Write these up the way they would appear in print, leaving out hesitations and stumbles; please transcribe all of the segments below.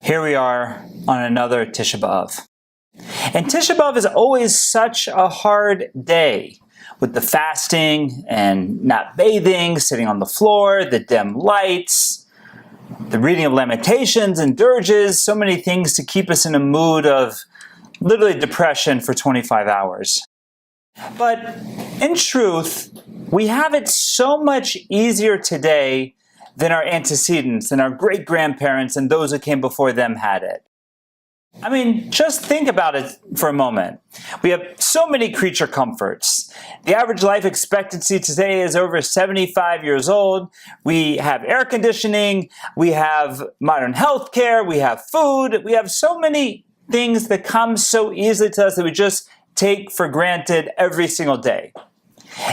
Here we are on another Tisha B'Av. And Tisha B'Av is always such a hard day with the fasting and not bathing, sitting on the floor, the dim lights, the reading of lamentations and dirges, so many things to keep us in a mood of literally depression for 25 hours. But in truth, we have it so much easier today than our antecedents, than our great-grandparents and those who came before them had it. I mean, just think about it for a moment. We have so many creature comforts. The average life expectancy today is over 75 years old. We have air conditioning, we have modern healthcare, we have food, we have so many things that come so easily to us that we just take for granted every single day.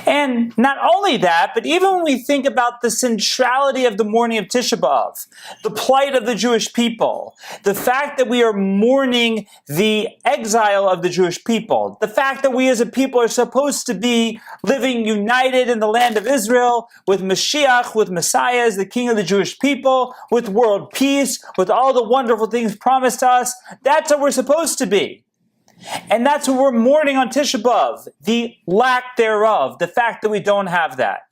And not only that, but even when we think about the centrality of the morning of Tisha B'Av, the plight of the Jewish people, the fact that we are mourning the exile of the Jewish people, the fact that we as a people are supposed to be living united in the land of Israel with Mashiach, with Messiah as the King of the Jewish people, with world peace, with all the wonderful things promised to us, that's what we're supposed to be. And that's what we're mourning on Tisha B'Av, the lack thereof, the fact that we don't have that.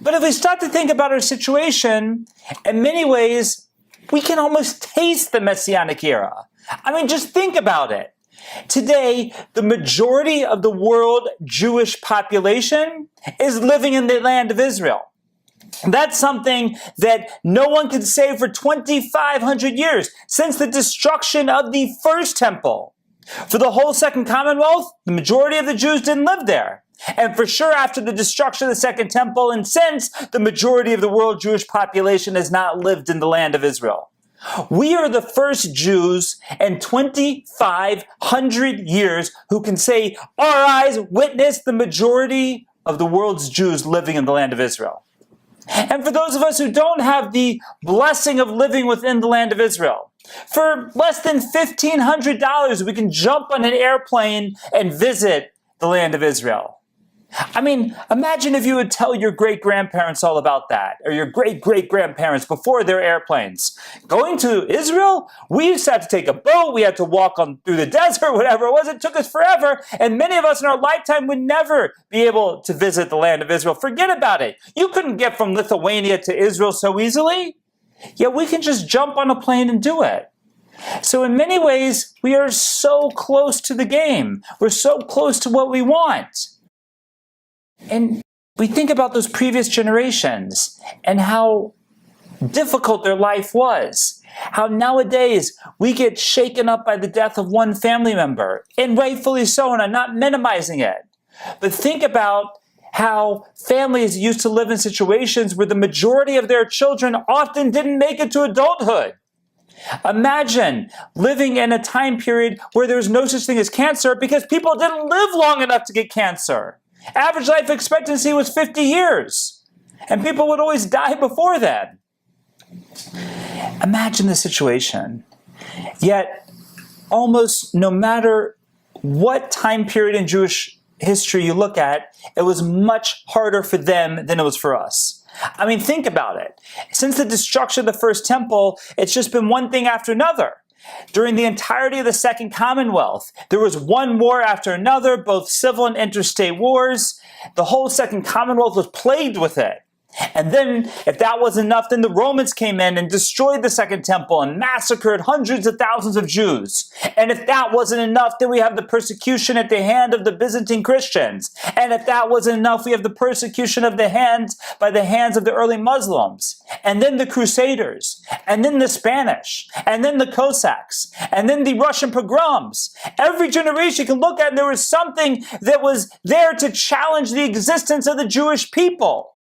But if we start to think about our situation, in many ways, we can almost taste the Messianic era. I mean, just think about it. Today, the majority of the world Jewish population is living in the land of Israel. That's something that no one can say for 2,500 years, since the destruction of the first temple. For the whole Second Commonwealth, the majority of the Jews didn't live there. And for sure, after the destruction of the Second Temple and since, the majority of the world Jewish population has not lived in the land of Israel. We are the first Jews in 2,500 years who can say, our eyes witnessed the majority of the world's Jews living in the land of Israel. And for those of us who don't have the blessing of living within the land of Israel, for less than $1,500, we can jump on an airplane and visit the land of Israel. I mean, imagine if you would tell your great-grandparents all about that, or your great-great-grandparents before their airplanes. Going to Israel, we used to have to take a boat, we had to walk through the desert, whatever it was, it took us forever, and many of us in our lifetime would never be able to visit the land of Israel. Forget about it. You couldn't get from Lithuania to Israel so easily. Yet we can just jump on a plane and do it. So in many ways, we are so close to the game. We're so close to what we want. And we think about those previous generations and how difficult their life was. How nowadays we get shaken up by the death of one family member, and rightfully so, and I'm not minimizing it. But think about how families used to live in situations where the majority of their children often didn't make it to adulthood. Imagine living in a time period where there was no such thing as cancer because people didn't live long enough to get cancer. Average life expectancy was 50 years, and people would always die before that. Imagine the situation. Yet, almost no matter what time period in Jewish history you look at, it was much harder for them than it was for us. I mean, think about it. Since the destruction of the first temple, it's just been one thing after another. During the entirety of the Second Commonwealth, there was one war after another, both civil and interstate wars. The whole Second Commonwealth was plagued with it. And then, if that wasn't enough, then the Romans came in and destroyed the Second Temple and massacred hundreds of thousands of Jews. And if that wasn't enough, then we have the persecution at the hand of the Byzantine Christians. And if that wasn't enough, we have the persecution by the hands of the early Muslims. And then the Crusaders. And then the Spanish. And then the Cossacks. And then the Russian pogroms. Every generation you can look at, and there was something that was there to challenge the existence of the Jewish people.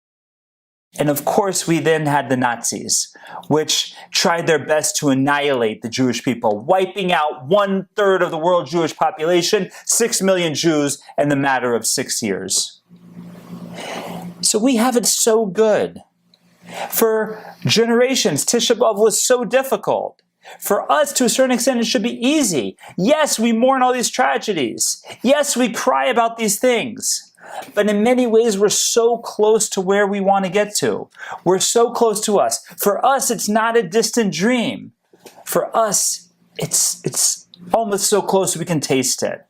And of course, we then had the Nazis, which tried their best to annihilate the Jewish people, wiping out 1/3 of the world Jewish population, 6 million Jews, in the matter of 6 years. So we have it so good. For generations, Tisha B'Av was so difficult. For us, to a certain extent, it should be easy. Yes, we mourn all these tragedies. Yes, we cry about these things. But in many ways, we're so close to where we want to get to. We're so close to us. For us, it's not a distant dream. for us, it's almost so close we can taste it.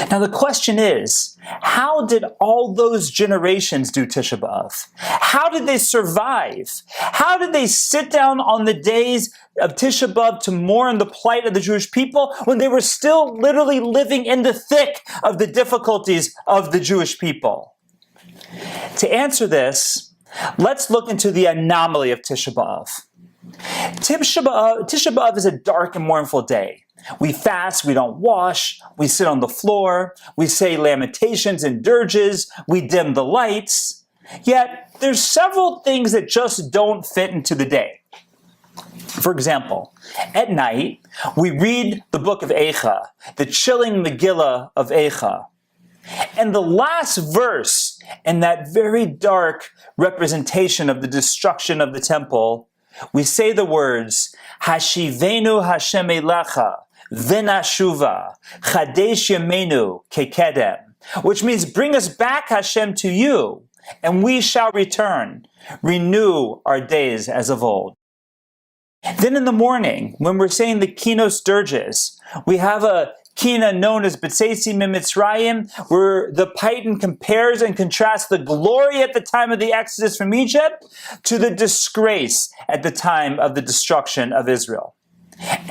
Now the question is, how did all those generations do Tisha B'Av? How did they survive? How did they sit down on the days of Tisha B'Av to mourn the plight of the Jewish people when they were still literally living in the thick of the difficulties of the Jewish people? To answer this, let's look into the anomaly of Tisha B'Av. Tisha B'Av is a dark and mournful day. We fast, we don't wash, we sit on the floor, we say lamentations and dirges, we dim the lights. Yet, there's several things that just don't fit into the day. For example, at night, we read the book of Eicha, the chilling Megillah of Eicha. And the last verse in that very dark representation of the destruction of the temple, we say the words, Hashivenu Hashem Elecha, V'nashuva, Chadesh Yemenu Kekedem, which means bring us back, Hashem, to you, and we shall return, renew our days as of old. Then in the morning, when we're saying the Kinos dirges, we have a Kina known as B'tzeisi Mimitzrayim, where the Payton compares and contrasts the glory at the time of the Exodus from Egypt to the disgrace at the time of the destruction of Israel.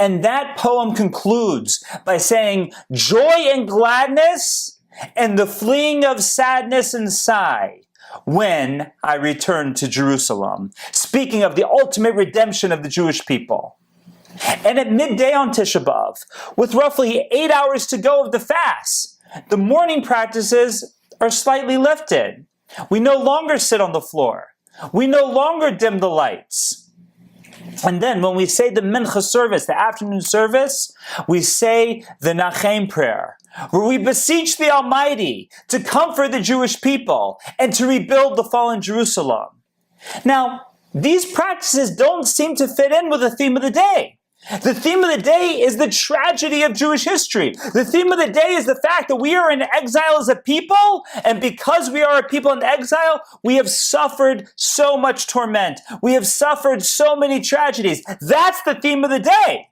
And that poem concludes by saying, joy and gladness and the fleeing of sadness and sigh when I return to Jerusalem, speaking of the ultimate redemption of the Jewish people. And at midday on Tisha B'Av, with roughly 8 hours to go of the fast, the morning practices are slightly lifted. We no longer sit on the floor. We no longer dim the lights. And then when we say the Mincha service, the afternoon service, we say the Nachem prayer, where we beseech the Almighty to comfort the Jewish people and to rebuild the fallen Jerusalem. Now, these practices don't seem to fit in with the theme of the day. The theme of the day is the tragedy of Jewish history. The theme of the day is the fact that we are in exile as a people, and because we are a people in exile, we have suffered so much torment. We have suffered so many tragedies. That's the theme of the day.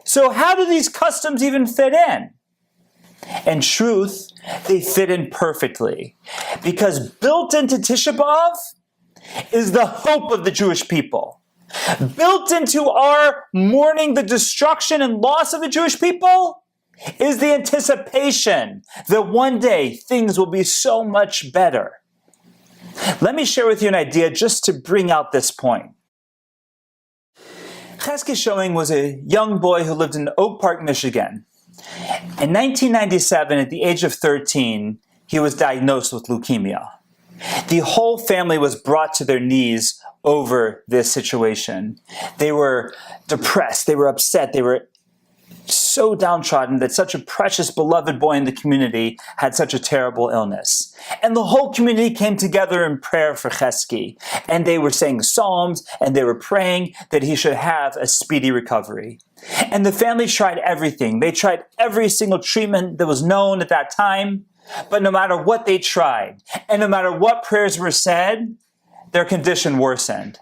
So how do these customs even fit in? In truth, they fit in perfectly, because built into Tisha B'Av is the hope of the Jewish people. Built into our mourning the destruction and loss of the Jewish people is the anticipation that one day things will be so much better. Let me share with you an idea just to bring out this point. Chesky Schoening was a young boy who lived in Oak Park, Michigan. In 1997, at the age of 13, he was diagnosed with leukemia. The whole family was brought to their knees over this situation. They were depressed, they were upset, they were so downtrodden that such a precious, beloved boy in the community had such a terrible illness. And the whole community came together in prayer for Chesky, and they were saying psalms, and they were praying that he should have a speedy recovery. And the family tried everything. They tried every single treatment that was known at that time, but no matter what they tried, and no matter what prayers were said, their condition worsened.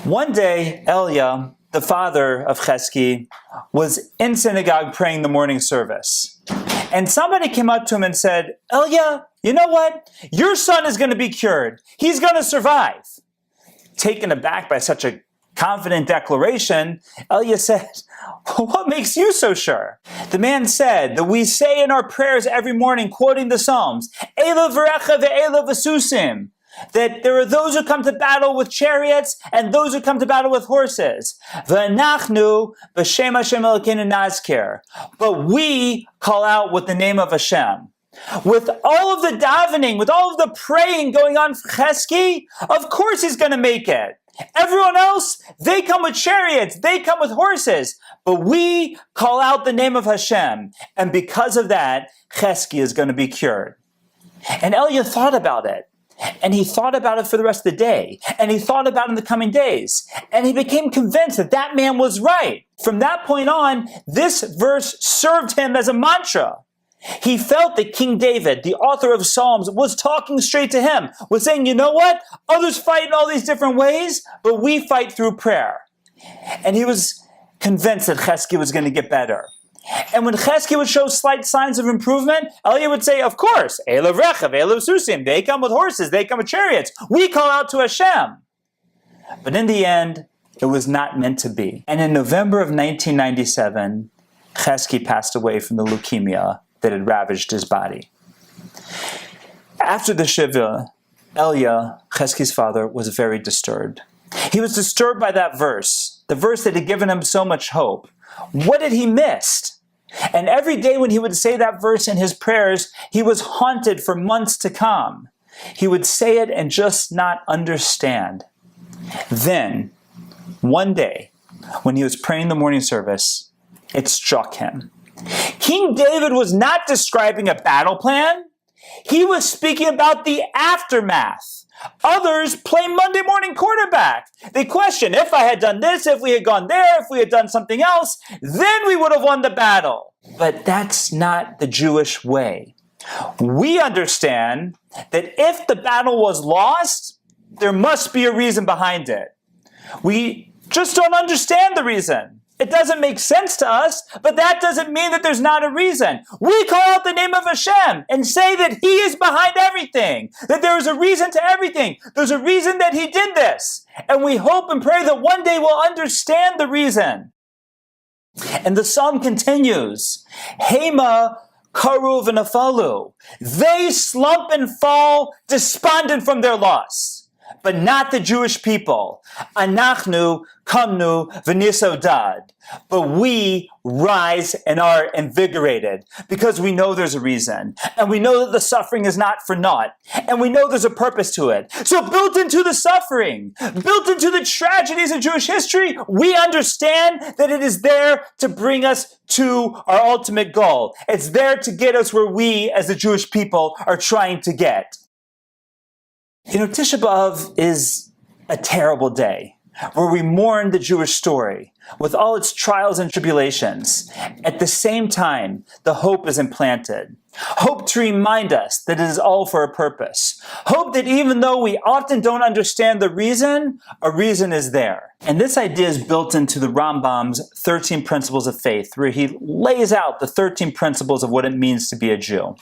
One day, Elia, the father of Chesky, was in synagogue praying the morning service. And somebody came up to him and said, Elia, you know what? Your son is going to be cured. He's going to survive. Taken aback by such a confident declaration, Elia said, what makes you so sure? The man said that we say in our prayers every morning, quoting the Psalms, Ela v'recha ve'ela v'susim, that there are those who come to battle with chariots and those who come to battle with horses. V'anachnu b'shem Hashem Elokeinu nazkir. But we call out with the name of Hashem. With all of the davening, with all of the praying going on for Chesky, of course he's going to make it. Everyone else, they come with chariots, they come with horses. But we call out the name of Hashem. And because of that, Chesky is going to be cured. And Elia thought about it. And he thought about it for the rest of the day. And he thought about it in the coming days. And he became convinced that that man was right. From that point on, this verse served him as a mantra. He felt that King David, the author of Psalms, was talking straight to him, was saying, you know what? Others fight in all these different ways, but we fight through prayer. And he was convinced that Chesky was going to get better. And when Chesky would show slight signs of improvement, Elia would say, of course, Elav Rechav, Elav Susim, they come with horses, they come with chariots. We call out to Hashem. But in the end, it was not meant to be. And in November of 1997, Chesky passed away from the leukemia that had ravaged his body. After the Shiva, Elia, Chesky's father, was very disturbed. He was disturbed by that verse, the verse that had given him so much hope. What had he missed? And every day when he would say that verse in his prayers, he was haunted for months to come. He would say it and just not understand. Then, one day, when he was praying the morning service, it struck him. King David was not describing a battle plan. He was speaking about the aftermath. Others play Monday morning quarterback. They question, if I had done this, if we had gone there, if we had done something else, then we would have won the battle. But that's not the Jewish way. We understand that if the battle was lost, there must be a reason behind it. We just don't understand the reason. It doesn't make sense to us, but that doesn't mean that there's not a reason. We call out the name of Hashem and say that He is behind everything, that there is a reason to everything. There's a reason that He did this. And we hope and pray that one day we'll understand the reason. And the psalm continues, Hema karu v'nafalu. They slump and fall despondent from their loss. But not the Jewish people. Anachnu kamnu v'nisodad. But we rise and are invigorated because we know there's a reason. And we know that the suffering is not for naught. And we know there's a purpose to it. So built into the suffering, built into the tragedies of Jewish history, we understand that it is there to bring us to our ultimate goal. It's there to get us where we as the Jewish people are trying to get. You know, Tisha B'Av is a terrible day where we mourn the Jewish story with all its trials and tribulations. At the same time, the hope is implanted. Hope to remind us that it is all for a purpose. Hope that even though we often don't understand the reason, a reason is there. And this idea is built into the Rambam's 13 Principles of Faith, where he lays out the 13 principles of what it means to be a Jew.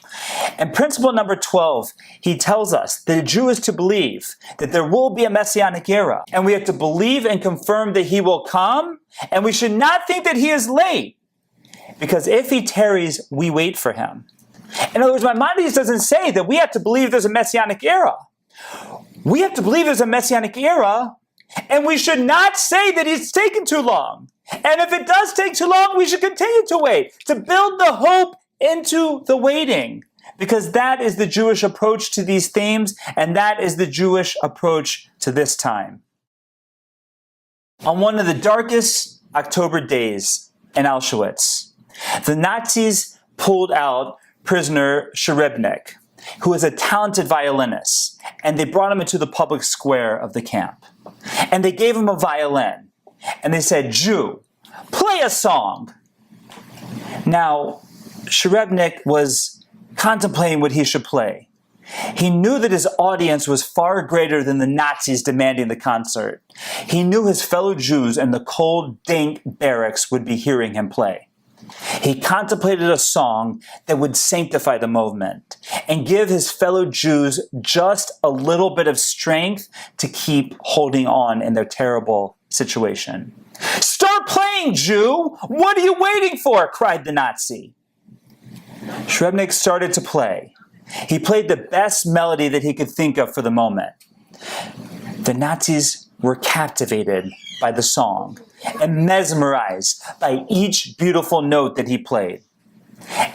And principle number 12, he tells us that a Jew is to believe that there will be a Messianic era, and we have to believe and confirm that he will come, and we should not think that he is late, because if he tarries, we wait for him. In other words, Maimonides doesn't say that we have to believe there's a Messianic era. We have to believe there's a Messianic era, and we should not say that it's taken too long. And if it does take too long, we should continue to wait, to build the hope into the waiting, because that is the Jewish approach to these themes, and that is the Jewish approach to this time. On one of the darkest October days in Auschwitz, the Nazis pulled out prisoner Sherebnik, who was a talented violinist, and they brought him into the public square of the camp. And they gave him a violin, and they said, Jew, play a song. Now, Sherebnik was contemplating what he should play. He knew that his audience was far greater than the Nazis demanding the concert. He knew his fellow Jews in the cold, dank barracks would be hearing him play. He contemplated a song that would sanctify the movement and give his fellow Jews just a little bit of strength to keep holding on in their terrible situation. Start playing, Jew! What are you waiting for? Cried the Nazi. Sherebnik started to play. He played the best melody that he could think of for the moment. The Nazis were captivated by the song and mesmerized by each beautiful note that he played.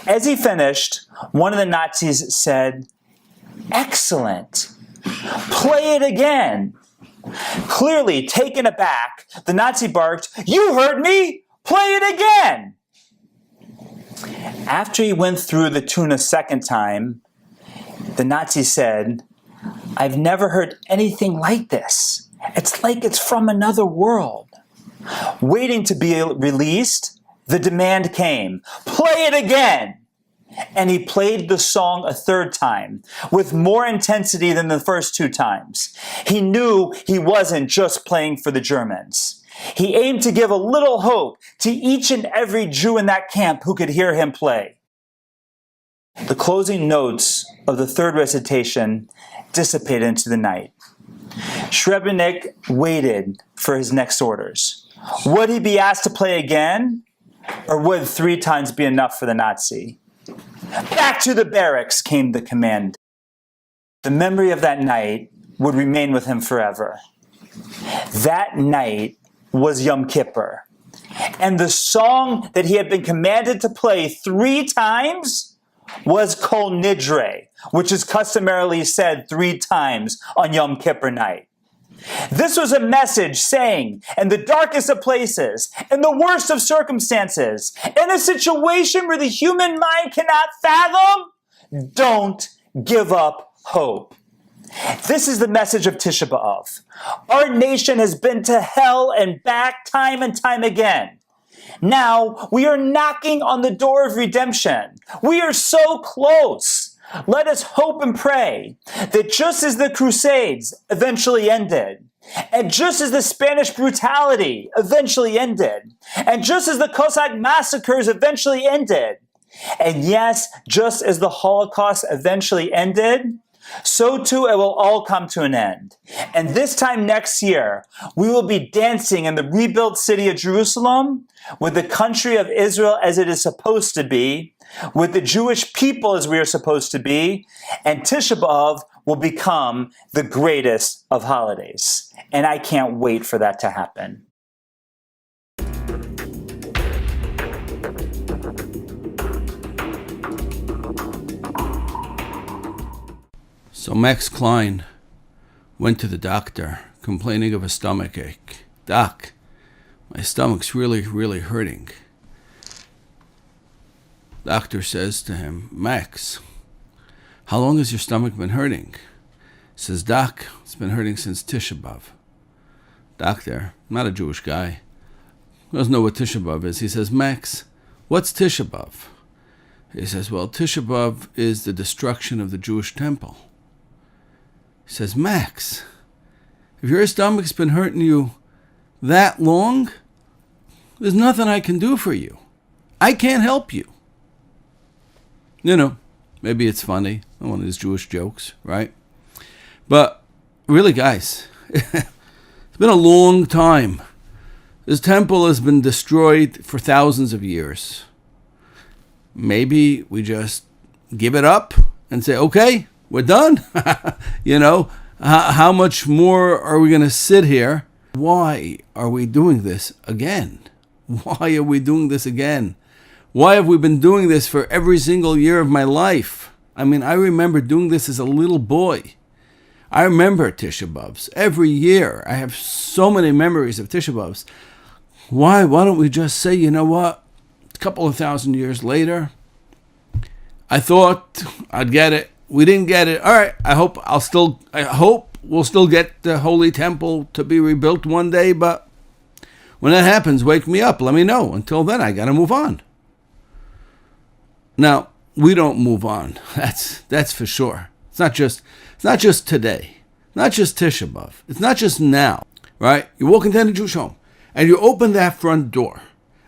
As he finished, one of the Nazis said, "Excellent. Play it again." Clearly taken aback, the Nazi barked, "You heard me! Play it again!" After he went through the tune a second time, the Nazi said, "I've never heard anything like this. It's like it's from another world." Waiting to be released, the demand came, "Play it again!" And he played the song a third time, with more intensity than the first two times. He knew he wasn't just playing for the Germans. He aimed to give a little hope to each and every Jew in that camp who could hear him play. The closing notes of the third recitation dissipated into the night. Srebrenik waited for his next orders. Would he be asked to play again, or would 3 times be enough for the Nazi? Back to the barracks came the command. The memory of that night would remain with him forever. That night was Yom Kippur, and the song that he had been commanded to play 3 times was Kol Nidre, which is customarily said 3 times on Yom Kippur night. This was a message saying, in the darkest of places, in the worst of circumstances, in a situation where the human mind cannot fathom, don't give up hope. This is the message of Tisha B'Av. Our nation has been to hell and back time and time again. Now we are knocking on the door of redemption. We are so close. Let us hope and pray that just as the Crusades eventually ended, and just as the Spanish brutality eventually ended, and just as the Cossack massacres eventually ended, and yes, just as the Holocaust eventually ended, so too it will all come to an end. And this time next year, we will be dancing in the rebuilt city of Jerusalem with the country of Israel as it is supposed to be, with the Jewish people as we are supposed to be, and Tisha B'Av will become the greatest of holidays. And I can't wait for that to happen. So Max Klein went to the doctor complaining of a stomach ache. Doc, my stomach's really, really hurting. Doctor says to him, Max, how long has your stomach been hurting? Says, Doc, it's been hurting since Tisha B'Av. Doctor, I'm not a Jewish guy, doesn't know what Tisha B'Av is. He says, Max, what's Tisha B'Av? He says, well, Tisha B'Av is the destruction of the Jewish temple. He says, Max, if your stomach's been hurting you that long, there's nothing I can do for you. I can't help you. You know, maybe it's funny, one of these Jewish jokes, right? But really, guys, it's been a long time. This temple has been destroyed for thousands of years. Maybe we just give it up and say, okay, we're done. You know, how much more are we going to sit here? Why are we doing this again? Why are we doing this again? Why have we been doing this for every single year of my life? I mean, I remember doing this as a little boy. I remember Tisha B'Avs every year. I have so many memories of Tisha B'Avs. Why don't we just say, you know what? A couple of thousand years later, I thought I'd get it. We didn't get it. All right. I hope we'll still get the Holy Temple to be rebuilt one day. But when that happens, wake me up. Let me know. Until then, I got to move on. Now, we don't move on. That's for sure. It's not just today. Not just Tisha B'Av. It's not just now, right? You walk into a Jewish home and you open that front door,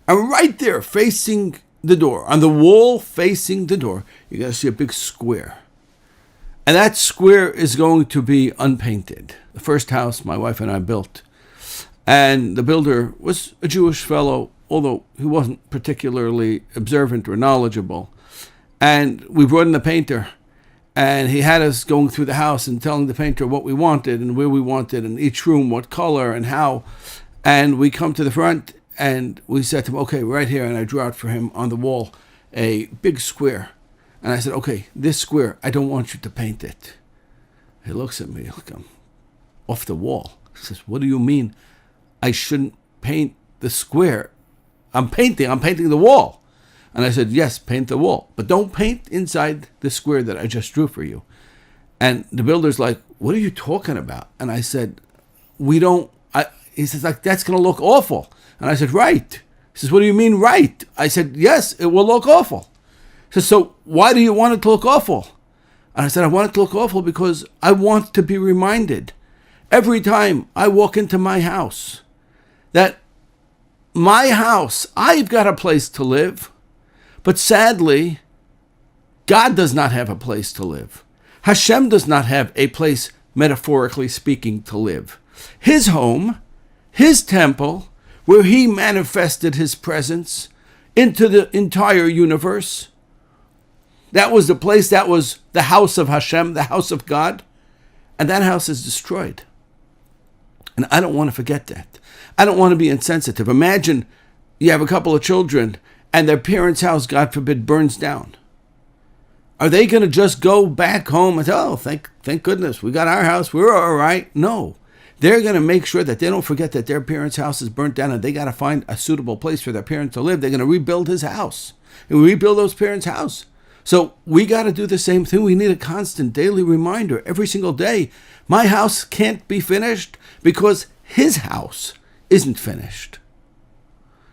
and right there, facing the door, on the wall facing the door, you're going to see a big square. And that square is going to be unpainted. The first house my wife and I built. And the builder was a Jewish fellow, although he wasn't particularly observant or knowledgeable. And we brought in the painter, and he had us going through the house and telling the painter what we wanted and where we wanted, and each room, what color and how. And we come to the front, and we said to him, okay, right here. And I drew out for him on the wall a big square. And I said, okay, this square, I don't want you to paint it. He looks at me like I'm off the wall. He says, what do you mean I shouldn't paint the square? I'm painting the wall. And I said, yes, paint the wall, but don't paint inside the square that I just drew for you. And the builder's like, what are you talking about? And I said, he says, like, that's going to look awful. And I said, right. He says, what do you mean, right? I said, yes, it will look awful. He says, so why do you want it to look awful? And I said, I want it to look awful because I want to be reminded every time I walk into my house that my house, I've got a place to live, but sadly, God does not have a place to live. Hashem does not have a place, metaphorically speaking, to live. His home, his temple, where he manifested his presence into the entire universe, that was the place, that was the house of Hashem, the house of God, and that house is destroyed. And I don't want to forget that. I don't want to be insensitive. Imagine you have a couple of children and their parents' house, God forbid, burns down. Are they going to just go back home and say, oh, thank goodness, we got our house, we're all right? No. They're going to make sure that they don't forget that their parents' house is burnt down and they got to find a suitable place for their parents to live. They're going to rebuild his house and rebuild those parents' house. So we got to do the same thing. We need a constant daily reminder every single day. My house can't be finished because his house isn't finished.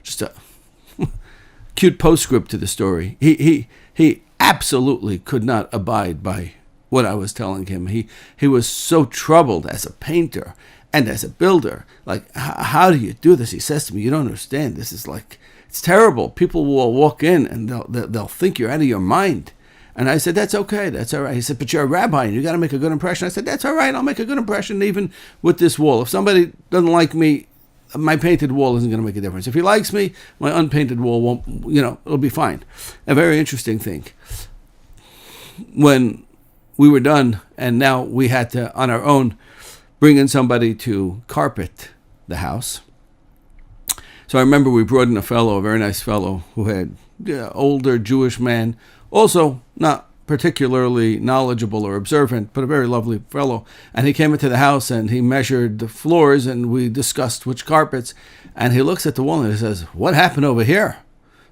Just a cute postscript to the story. He absolutely could not abide by what I was telling him. He was so troubled as a painter and as a builder. Like, how do you do this? He says to me, you don't understand. This is like, it's terrible. People will walk in and they'll think you're out of your mind. And I said, that's okay. That's all right. He said, but you're a rabbi and you got to make a good impression. I said, that's all right. I'll make a good impression even with this wall. If somebody doesn't like me, my painted wall isn't going to make a difference. If he likes me, my unpainted wall won't, it'll be fine. A very interesting thing. When we were done and now we had to, on our own, bring in somebody to carpet the house. So I remember we brought in a very nice fellow who had older Jewish man, also not particularly knowledgeable or observant, but a very lovely fellow. And he came into the house and he measured the floors and we discussed which carpets. And he looks at the wall and he says, what happened over here?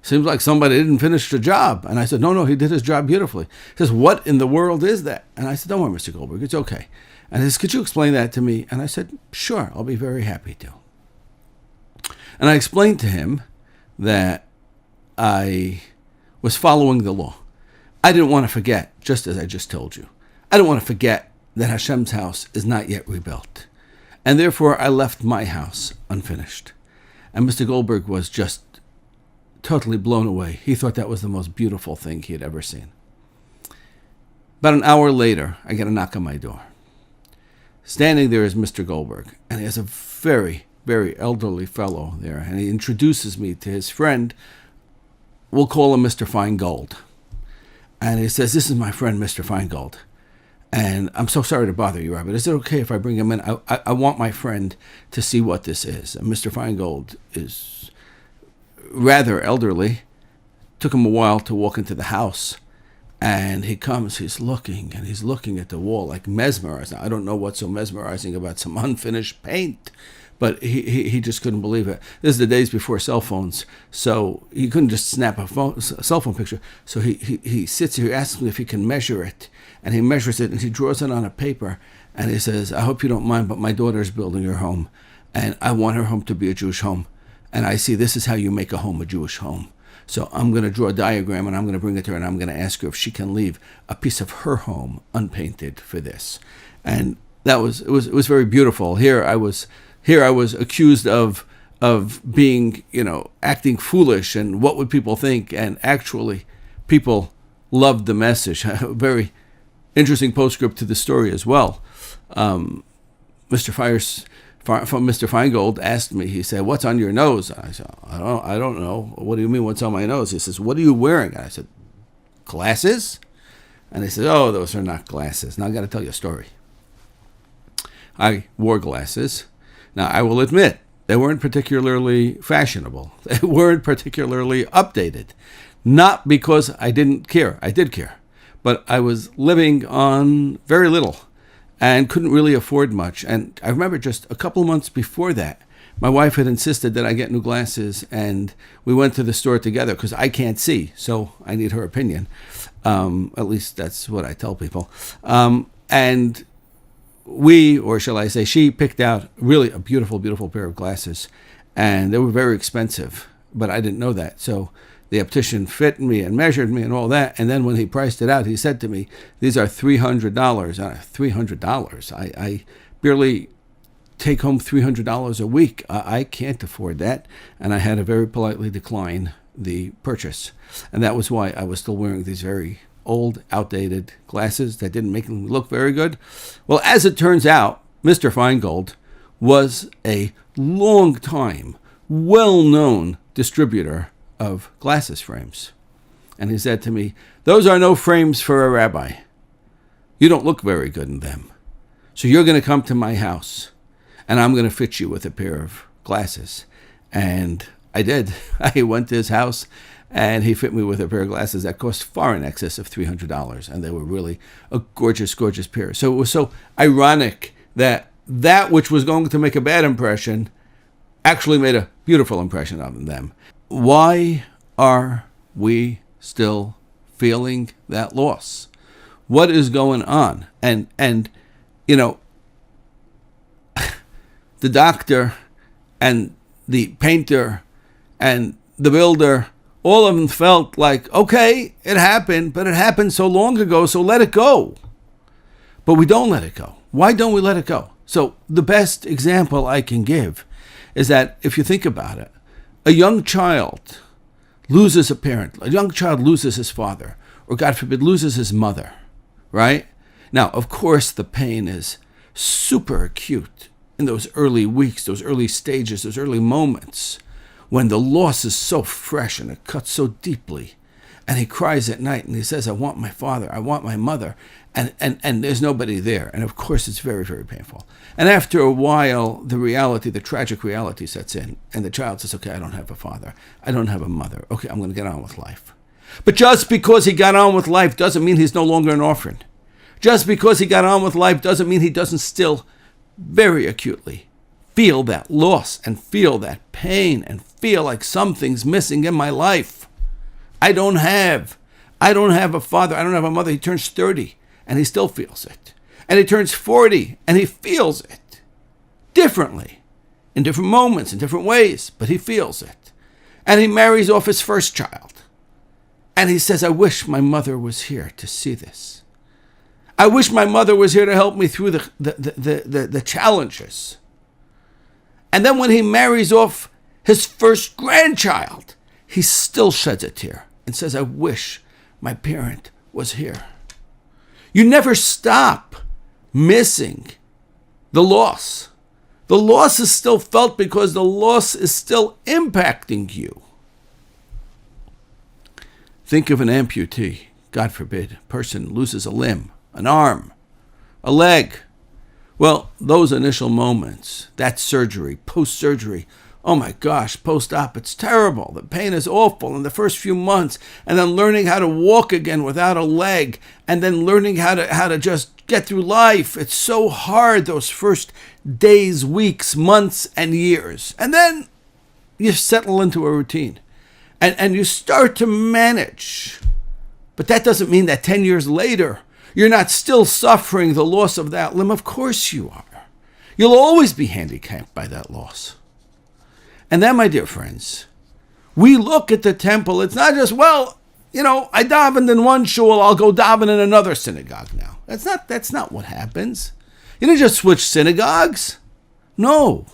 Seems like somebody didn't finish the job. And I said, no, he did his job beautifully. He says, what in the world is that? And I said, don't worry, Mr. Goldberg, it's okay. And he says, could you explain that to me? And I said, sure, I'll be very happy to. And I explained to him that I was following the law. I didn't want to forget, just as I just told you. I didn't want to forget that Hashem's house is not yet rebuilt. And therefore, I left my house unfinished. And Mr. Goldberg was just totally blown away. He thought that was the most beautiful thing he had ever seen. About an hour later, I get a knock on my door. Standing there is Mr. Goldberg, and he has a very, very elderly fellow there, and he introduces me to his friend. We'll call him Mr. Feingold. And he says, this is my friend, Mr. Feingold. And I'm so sorry to bother you, Rabbi. Is it okay if I bring him in? I want my friend to see what this is. And Mr. Feingold is rather elderly. Took him a while to walk into the house. And he comes, he's looking at the wall like mesmerized. I don't know what's so mesmerizing about some unfinished paint. But he just couldn't believe it. This is the days before cell phones, so he couldn't just snap a cell phone picture. So he sits here, asks me if he can measure it, and he measures it, and he draws it on a paper, and he says, I hope you don't mind, but my daughter's building her home, and I want her home to be a Jewish home. And I see this is how you make a home, a Jewish home. So I'm going to draw a diagram, and I'm going to bring it to her, and I'm going to ask her if she can leave a piece of her home unpainted for this. And it was very beautiful. Here I was accused of being, acting foolish and what would people think? And actually, people loved the message. A very interesting postscript to the story as well. Mr. Feingold asked me, he said, what's on your nose? I said, I don't know. What do you mean, what's on my nose? He says, what are you wearing? I said, glasses? And he said, oh, those are not glasses. Now I got to tell you a story. I wore glasses. Now, I will admit, they weren't particularly fashionable. They weren't particularly updated. Not because I didn't care. I did care. But I was living on very little and couldn't really afford much. And I remember just a couple of months before that, my wife had insisted that I get new glasses, and we went to the store together because I can't see, so I need her opinion. At least that's what I tell people. And we, or shall I say, she picked out really a beautiful, beautiful pair of glasses, and they were very expensive, but I didn't know that. So the optician fit me and measured me and all that, and then when he priced it out, he said to me, these are $300. $300. I barely take home $300 a week. I can't afford that. And I had to very politely decline the purchase. And that was why I was still wearing these very old, outdated glasses that didn't make me look very good. Well, as it turns out, Mr. Feingold was a long time, well-known distributor of glasses frames. And he said to me, "Those are no frames for a rabbi. You don't look very good in them. So you're going to come to my house, and I'm going to fit you with a pair of glasses." And I did. I went to his house, and he fit me with a pair of glasses that cost far in excess of $300. And they were really a gorgeous, gorgeous pair. So it was so ironic that which was going to make a bad impression actually made a beautiful impression on them. Why are we still feeling that loss? What is going on? And you know, the doctor and the painter and the builder, all of them felt like, okay, it happened, but it happened so long ago, so let it go. But we don't let it go. Why don't we let it go? So the best example I can give is that if you think about it, a young child loses a parent, a young child loses his father, or God forbid, loses his mother, right? Now, of course, the pain is super acute in those early weeks, those early stages, those early moments when the loss is so fresh and it cuts so deeply. And he cries at night and he says, "I want my father, I want my mother," and there's nobody there. And of course, it's very, very painful. And after a while, the tragic reality sets in, and the child says, "Okay, I don't have a father, I don't have a mother. Okay, I'm going to get on with life." But just because he got on with life doesn't mean he's no longer an orphan. Just because he got on with life doesn't mean he doesn't still very acutely feel that loss and feel that pain and feel like something's missing in my life. I don't have a father, I don't have a mother. He turns 30 and he still feels it. And he turns 40 and he feels it differently, in different moments, in different ways, but he feels it. And he marries off his first child. And he says, "I wish my mother was here to see this. I wish my mother was here to help me through the challenges." And then when he marries off his first grandchild, he still sheds a tear and says, "I wish my parent was here." You never stop missing the loss. The loss is still felt because the loss is still impacting you. Think of an amputee, God forbid, a person loses a limb, an arm, a leg. Well, those initial moments, that surgery, post-surgery, oh my gosh, post-op, it's terrible. The pain is awful in the first few months. And then learning how to walk again without a leg. And then learning how to just get through life. It's so hard those first days, weeks, months, and years. And then you settle into a routine. And you start to manage. But that doesn't mean that 10 years later, you're not still suffering the loss of that limb. Of course you are. You'll always be handicapped by that loss. And then, my dear friends, we look at the temple. It's not just, well, I davened in one shul, I'll go daven in another synagogue now. That's not what happens. You didn't just switch synagogues. No.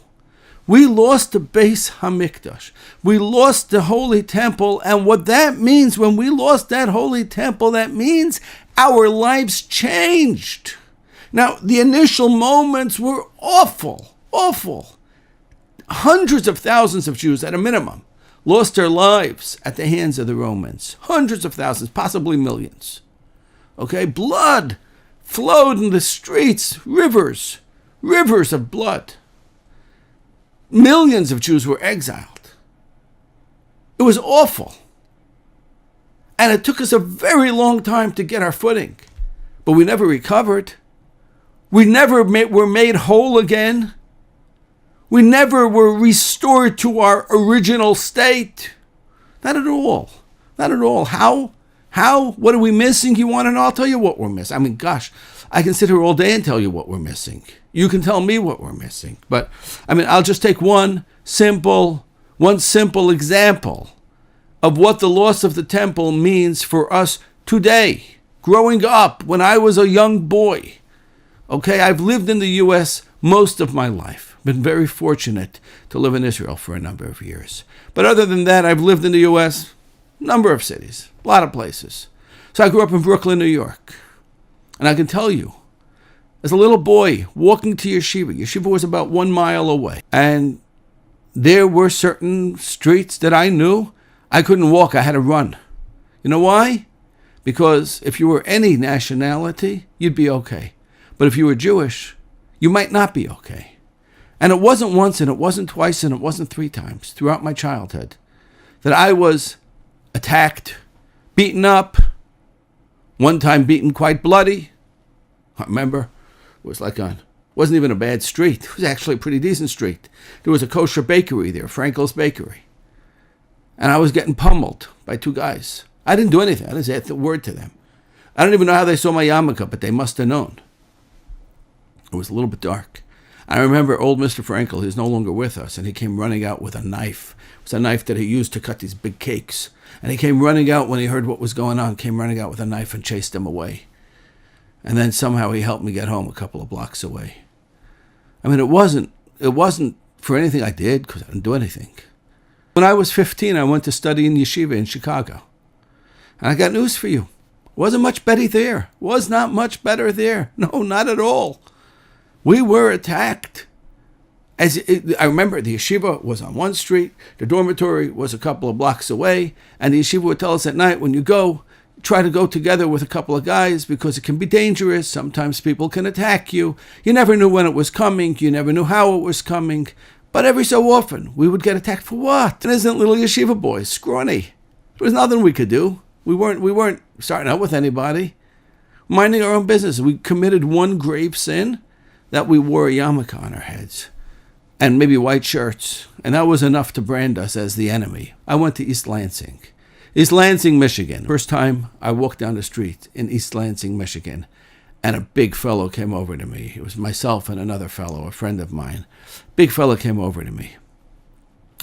We lost the Beis Hamikdash. We lost the Holy Temple. And what that means, when we lost that Holy Temple, that means our lives changed. Now, the initial moments were awful, awful. Hundreds of thousands of Jews, at a minimum, lost their lives at the hands of the Romans. Hundreds of thousands, possibly millions. Okay, blood flowed in the streets, rivers of blood. Millions of Jews were exiled. It was awful. And it took us a very long time to get our footing. But we never recovered. We never were made whole again. We never were restored to our original state. Not at all. Not at all. How? What are we missing? You want to know? I'll tell you what we're missing. I mean, gosh, I can sit here all day and tell you what we're missing. You can tell me what we're missing. But, I'll just take one simple example of what the loss of the temple means for us today. Growing up, when I was a young boy, okay, I've lived in the U.S. most of my life. been very fortunate to live in Israel for a number of years. But other than that, I've lived in the U.S., a number of cities, a lot of places. So I grew up in Brooklyn, New York. And I can tell you, as a little boy walking to yeshiva was about 1 mile away. And there were certain streets that I knew I couldn't walk, I had to run. You know why? Because if you were any nationality, you'd be okay. But if you were Jewish, you might not be okay. And it wasn't once, and it wasn't twice, and it wasn't 3 times throughout my childhood that I was attacked, beaten up, one time beaten quite bloody. I remember it was wasn't even a bad street. It was actually a pretty decent street. There was a kosher bakery there, Frankel's Bakery. And I was getting pummeled by 2 guys. I didn't do anything. I didn't say a word to them. I don't even know how they saw my yarmulke, but they must have known. It was a little bit dark. I remember old Mr. Frankel, he's no longer with us, and he came running out with a knife. It was a knife that he used to cut these big cakes. And he came running out when he heard what was going on, came running out with a knife and chased him away. And then somehow he helped me get home a couple of blocks away. I mean, it wasn't for anything I did, because I didn't do anything. When I was 15, I went to study in yeshiva in Chicago. And I got news for you. Wasn't much better there. Was not much better there. No, not at all. We were attacked. I remember the yeshiva was on one street, the dormitory was a couple of blocks away, and the yeshiva would tell us at night, when you go, try to go together with a couple of guys because it can be dangerous. Sometimes people can attack you. You never knew when it was coming. You never knew how it was coming. But every so often, we would get attacked for what? Innocent little yeshiva boys, scrawny. There was nothing we could do. We weren't starting out with anybody. Minding our own business. We committed one grave sin, that we wore a yarmulke on our heads. And maybe white shirts. And that was enough to brand us as the enemy. I went to East Lansing. East Lansing, Michigan. First time I walked down the street in East Lansing, Michigan. And a big fellow came over to me. It was myself and another fellow, a friend of mine. Big fellow came over to me.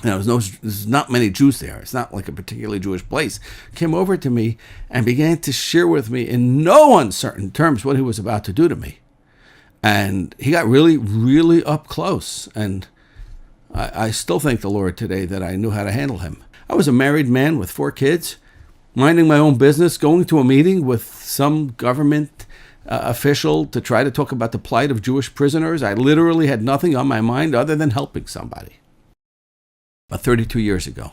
And there's not many Jews there. It's not like a particularly Jewish place. Came over to me and began to share with me in no uncertain terms what he was about to do to me. And he got really, really up close. And I still thank the Lord today that I knew how to handle him. I was a married man with 4 kids, minding my own business, going to a meeting with some government official to try to talk about the plight of Jewish prisoners. I literally had nothing on my mind other than helping somebody. About 32 years ago,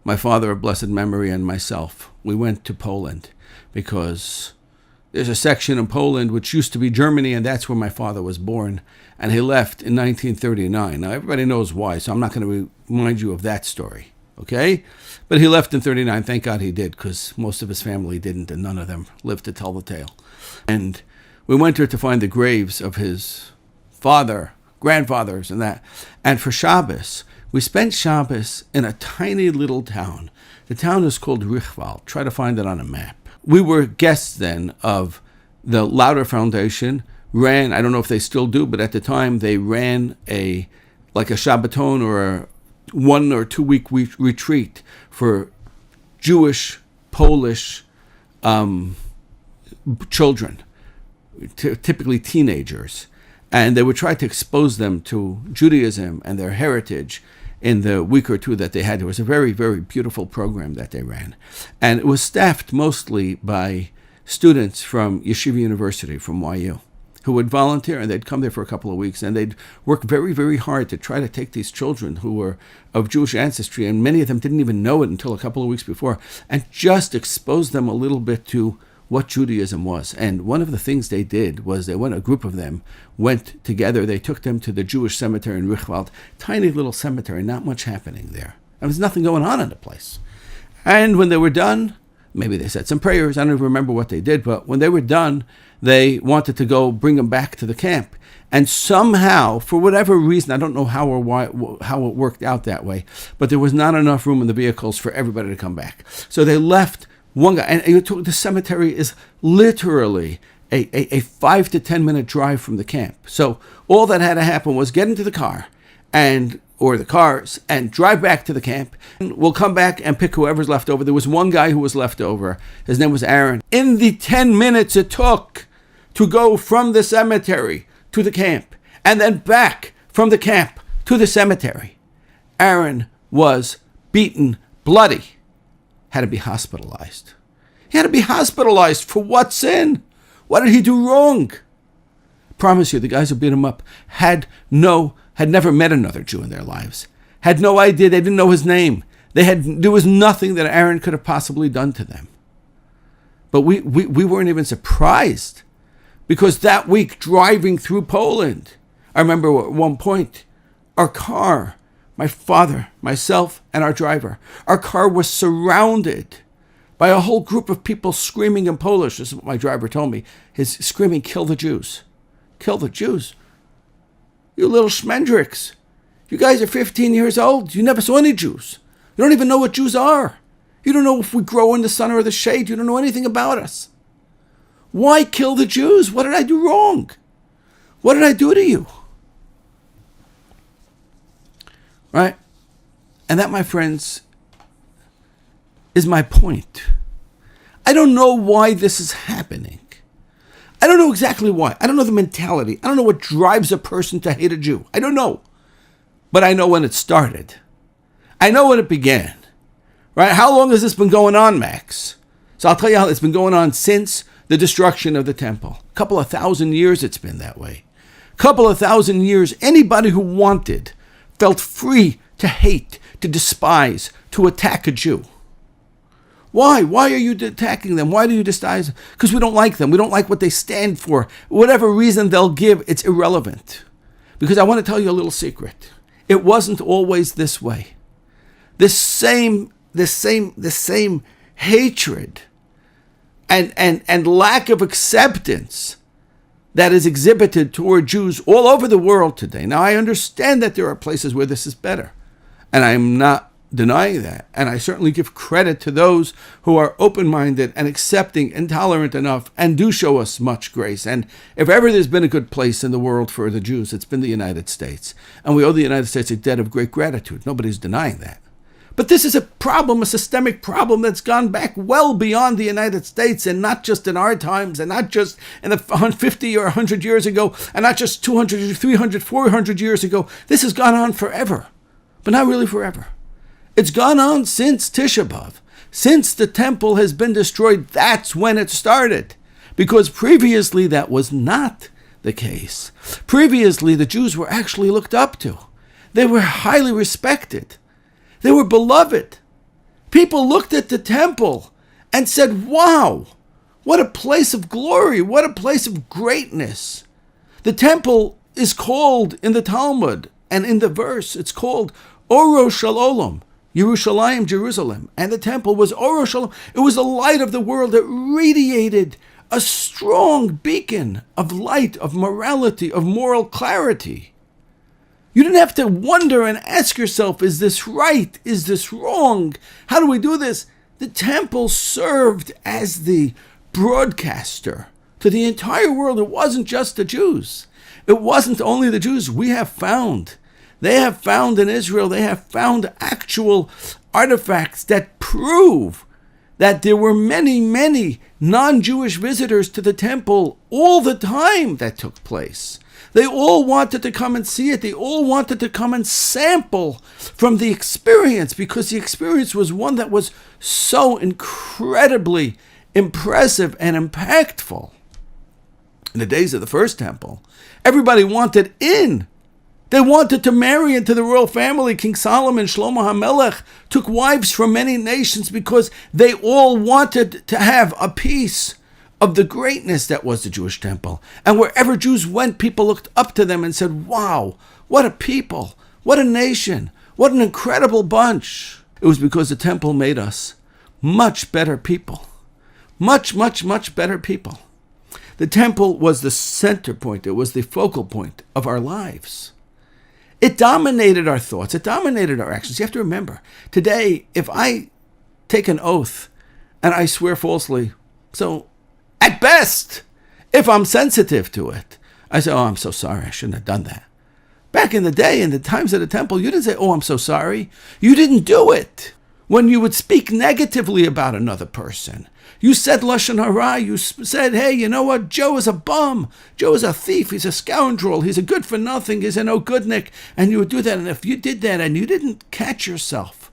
my father of blessed memory and myself, we went to Poland because there's a section in Poland which used to be Germany, and that's where my father was born. And he left in 1939. Now, everybody knows why, so I'm not going to remind you of that story, okay? But he left in 39. Thank God he did, because most of his family didn't, and none of them lived to tell the tale. And we went there to find the graves of his father, grandfathers, and that. And for Shabbos, we spent Shabbos in a tiny little town. The town is called Richwald. Try to find it on a map. We were guests then of the Lauder Foundation. I don't know if they still do, but at the time they ran a Shabbaton or a 1 or 2 week retreat for Jewish, Polish children, typically teenagers. And they would try to expose them to Judaism and their heritage in the week or 2 that they had. It was a very, very beautiful program that they ran. And it was staffed mostly by students from Yeshiva University, from YU, who would volunteer, and they'd come there for a couple of weeks, and they'd work very, very hard to try to take these children who were of Jewish ancestry, and many of them didn't even know it until a couple of weeks before, and just expose them a little bit to what Judaism was. And one of the things they did was a group of them went together. They took them to the Jewish cemetery in Richwald, tiny little cemetery, not much happening there. There was nothing going on in the place. And when they were done, maybe they said some prayers. I don't even remember what they did, but when they were done, they wanted to go bring them back to the camp. And somehow, for whatever reason, I don't know how or why, how it worked out that way, but there was not enough room in the vehicles for everybody to come back. So they left one guy, and the cemetery is literally a 5 to 10 minute drive from the camp. So all that had to happen was get into the car or the cars and drive back to the camp. And we'll come back and pick whoever's left over. There was one guy who was left over. His name was Aaron. In the 10 minutes it took to go from the cemetery to the camp and then back from the camp to the cemetery. Aaron was beaten bloody, had to be hospitalized. He had to be hospitalized for what sin? What did he do wrong? Promise you, the guys who beat him up had never met another Jew in their lives, had no idea, they didn't know his name. There was nothing that Aaron could have possibly done to them. But we weren't even surprised, because that week driving through Poland, I remember at one point, our car, my father, myself, and our driver, our car was surrounded by a whole group of people screaming in Polish. This is what my driver told me. His screaming, "Kill the Jews. Kill the Jews. You little schmendricks. You guys are 15 years old. You never saw any Jews. You don't even know what Jews are. You don't know if we grow in the sun or the shade. You don't know anything about us. Why kill the Jews? What did I do wrong? What did I do to you?" Right? And that, my friends, is my point. I don't know why this is happening. I don't know exactly why. I don't know the mentality. I don't know what drives a person to hate a Jew. I don't know. But I know when it started. I know when it began. Right? How long has this been going on, Max? So I'll tell you how it's been going on since the destruction of the temple. A couple of thousand years it's been that way. A couple of thousand years, anybody who wanted felt free to hate, to despise, to attack a Jew. Why? Why are you attacking them? Why do you despise them? Because we don't like them. We don't like what they stand for. Whatever reason they'll give, it's irrelevant. Because I want to tell you a little secret. It wasn't always this way. This same hatred and lack of acceptance that is exhibited toward Jews all over the world today. Now, I understand that there are places where this is better, and I'm not denying that. And I certainly give credit to those who are open-minded and accepting and tolerant enough and do show us much grace. And if ever there's been a good place in the world for the Jews, it's been the United States. And we owe the United States a debt of great gratitude. Nobody's denying that. But this is a problem, a systemic problem that's gone back well beyond the United States, and not just in our times, and not just in the 50 or 100 years ago, and not just 200, 300, 400 years ago. This has gone on forever, but not really forever. It's gone on since Tisha B'Av. Since the temple has been destroyed, that's when it started. Because previously that was not the case. Previously, the Jews were actually looked up to. They were highly respected. They were beloved. People looked at the temple and said, "Wow, what a place of glory, what a place of greatness." The temple is called in the Talmud, and in the verse, it's called Oro Shalom, Yerushalayim, Jerusalem. And the temple was Oro Shalom. It was the light of the world that radiated a strong beacon of light, of morality, of moral clarity. You didn't have to wonder and ask yourself, is this right? Is this wrong? How do we do this? The temple served as the broadcaster to the entire world. It wasn't just the Jews. It wasn't only the Jews. They have found in Israel, they have found actual artifacts that prove that there were many, many non-Jewish visitors to the temple all the time that took place. They all wanted to come and see it. They all wanted to come and sample from the experience, because the experience was one that was so incredibly impressive and impactful. In the days of the first temple, everybody wanted in. They wanted to marry into the royal family. King Solomon, Shlomo HaMelech, took wives from many nations because they all wanted to have a piece of the greatness that was the Jewish temple. And wherever Jews went, people looked up to them and said, "Wow, what a people, what a nation, what an incredible bunch." It was because the temple made us much better people. Much, much, much better people. The temple was the center point. It was the focal point of our lives. It dominated our thoughts. It dominated our actions. You have to remember, today, if I take an oath and I swear falsely, so at best, if I'm sensitive to it, I say, "Oh, I'm so sorry, I shouldn't have done that." Back in the day, in the times of the temple, you didn't say, "Oh, I'm so sorry." You didn't do it. when you would speak negatively about another person. You said Lashon Hara. You said, hey, you know what? Joe is a bum. Joe is a thief. He's a scoundrel. He's a good-for-nothing. He's a no-goodnik. And you would do that. And if you did that and you didn't catch yourself,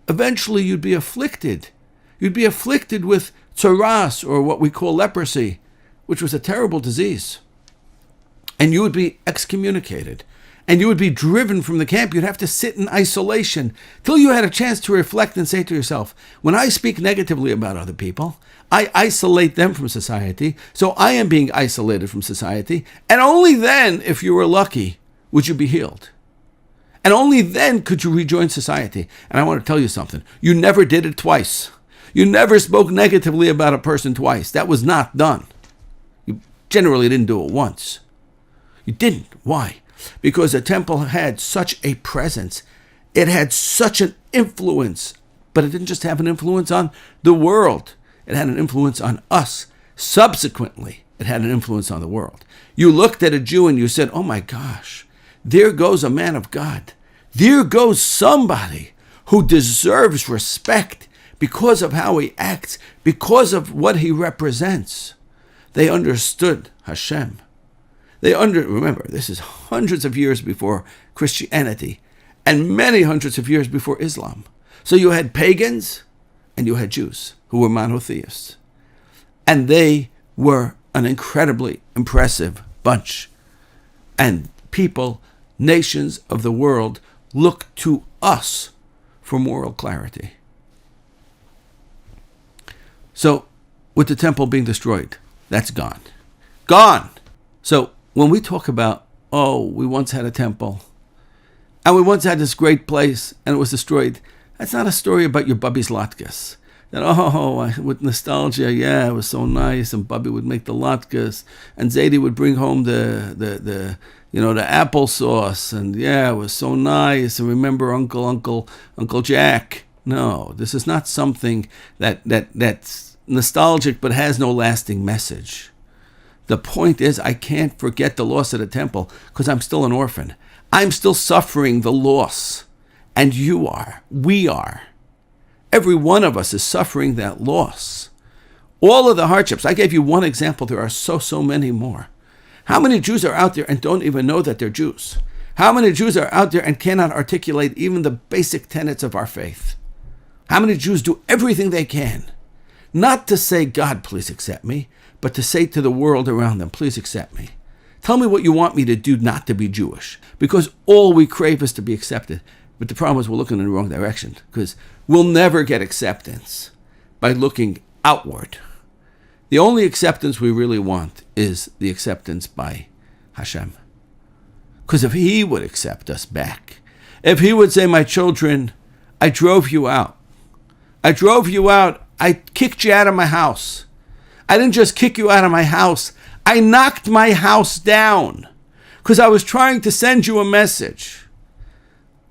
eventually you'd be afflicted. You'd be afflicted with tsaras, or what we call leprosy, which was a terrible disease. And you would be excommunicated. And you would be driven from the camp. You'd have to sit in isolation till you had a chance to reflect and say to yourself, when I speak negatively about other people, I isolate them from society. So I am being isolated from society. And only then, if you were lucky, would you be healed. And only then could you rejoin society. And I want to tell you something. You never did it twice. You never spoke negatively about a person twice. That was not done. You generally didn't do it once. You didn't. Why? Because the temple had such a presence. It had such an influence. But it didn't just have an influence on the world. It had an influence on us. Subsequently, it had an influence on the world. You looked at a Jew and you said, oh my gosh, there goes a man of God. There goes somebody who deserves respect because of how he acts, because of what he represents. They understood Hashem. Remember, this is hundreds of years before Christianity and many hundreds of years before Islam. So you had pagans and you had Jews who were monotheists. And they were an incredibly impressive bunch. And people, nations of the world, look to us for moral clarity. So, with the temple being destroyed, that's gone. Gone! So, when we talk about, oh, we once had a temple, and we once had this great place, and it was destroyed, that's not a story about your Bubby's latkes. That, with nostalgia, yeah, it was so nice, and Bubby would make the latkes, and Zadie would bring home the applesauce, and yeah, it was so nice, and remember Uncle Jack. No, this is not something that's nostalgic but has no lasting message. The point is, I can't forget the loss of the temple because I'm still an orphan. I'm still suffering the loss. And you are. We are. Every one of us is suffering that loss. All of the hardships. I gave you one example. There are so many more. How many Jews are out there and don't even know that they're Jews? How many Jews are out there and cannot articulate even the basic tenets of our faith? How many Jews do everything they can? Not to say, God, please accept me, but to say to the world around them, please accept me. Tell me what you want me to do not to be Jewish, because all we crave is to be accepted. But the problem is we're looking in the wrong direction, because we'll never get acceptance by looking outward. The only acceptance we really want is the acceptance by Hashem. Because if he would accept us back, if he would say, my children, I drove you out. I kicked you out of my house. I didn't just kick you out of my house. I knocked my house down because I was trying to send you a message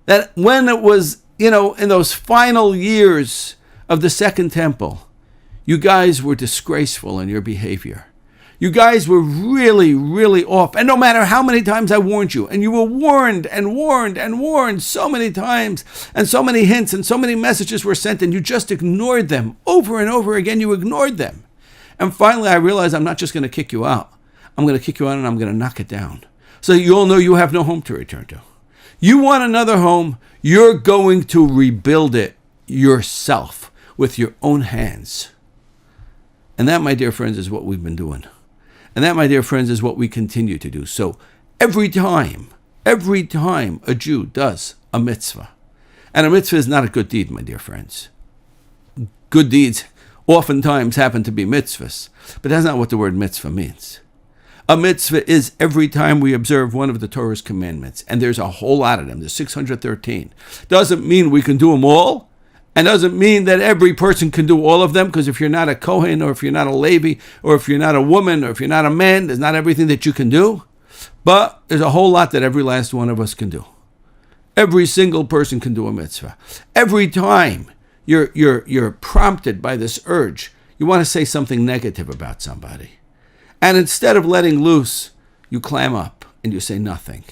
that when it was, in those final years of the Second Temple, you guys were disgraceful in your behavior. You guys were really, really off. And no matter how many times I warned you, and you were warned and warned and warned so many times, and so many hints and so many messages were sent, and you just ignored them. Over and over again, you ignored them. And finally, I realized I'm not just going to kick you out. I'm going to kick you out and I'm going to knock it down. So you all know you have no home to return to. You want another home, you're going to rebuild it yourself with your own hands. And that, my dear friends, is what we've been doing. And that, my dear friends, is what we continue to do. So every time a Jew does a mitzvah, and a mitzvah is not a good deed, my dear friends. Good deeds oftentimes happen to be mitzvahs, but that's not what the word mitzvah means. A mitzvah is every time we observe one of the Torah's commandments, and there's a whole lot of them. There's 613. Doesn't mean we can do them all, and doesn't mean that every person can do all of them, because if you're not a Kohen, or if you're not a Levi, or if you're not a woman, or if you're not a man, there's not everything that you can do. But there's a whole lot that every last one of us can do. Every single person can do a mitzvah. Every time you're prompted by this urge, you want to say something negative about somebody. And instead of letting loose, you clam up and you say nothing.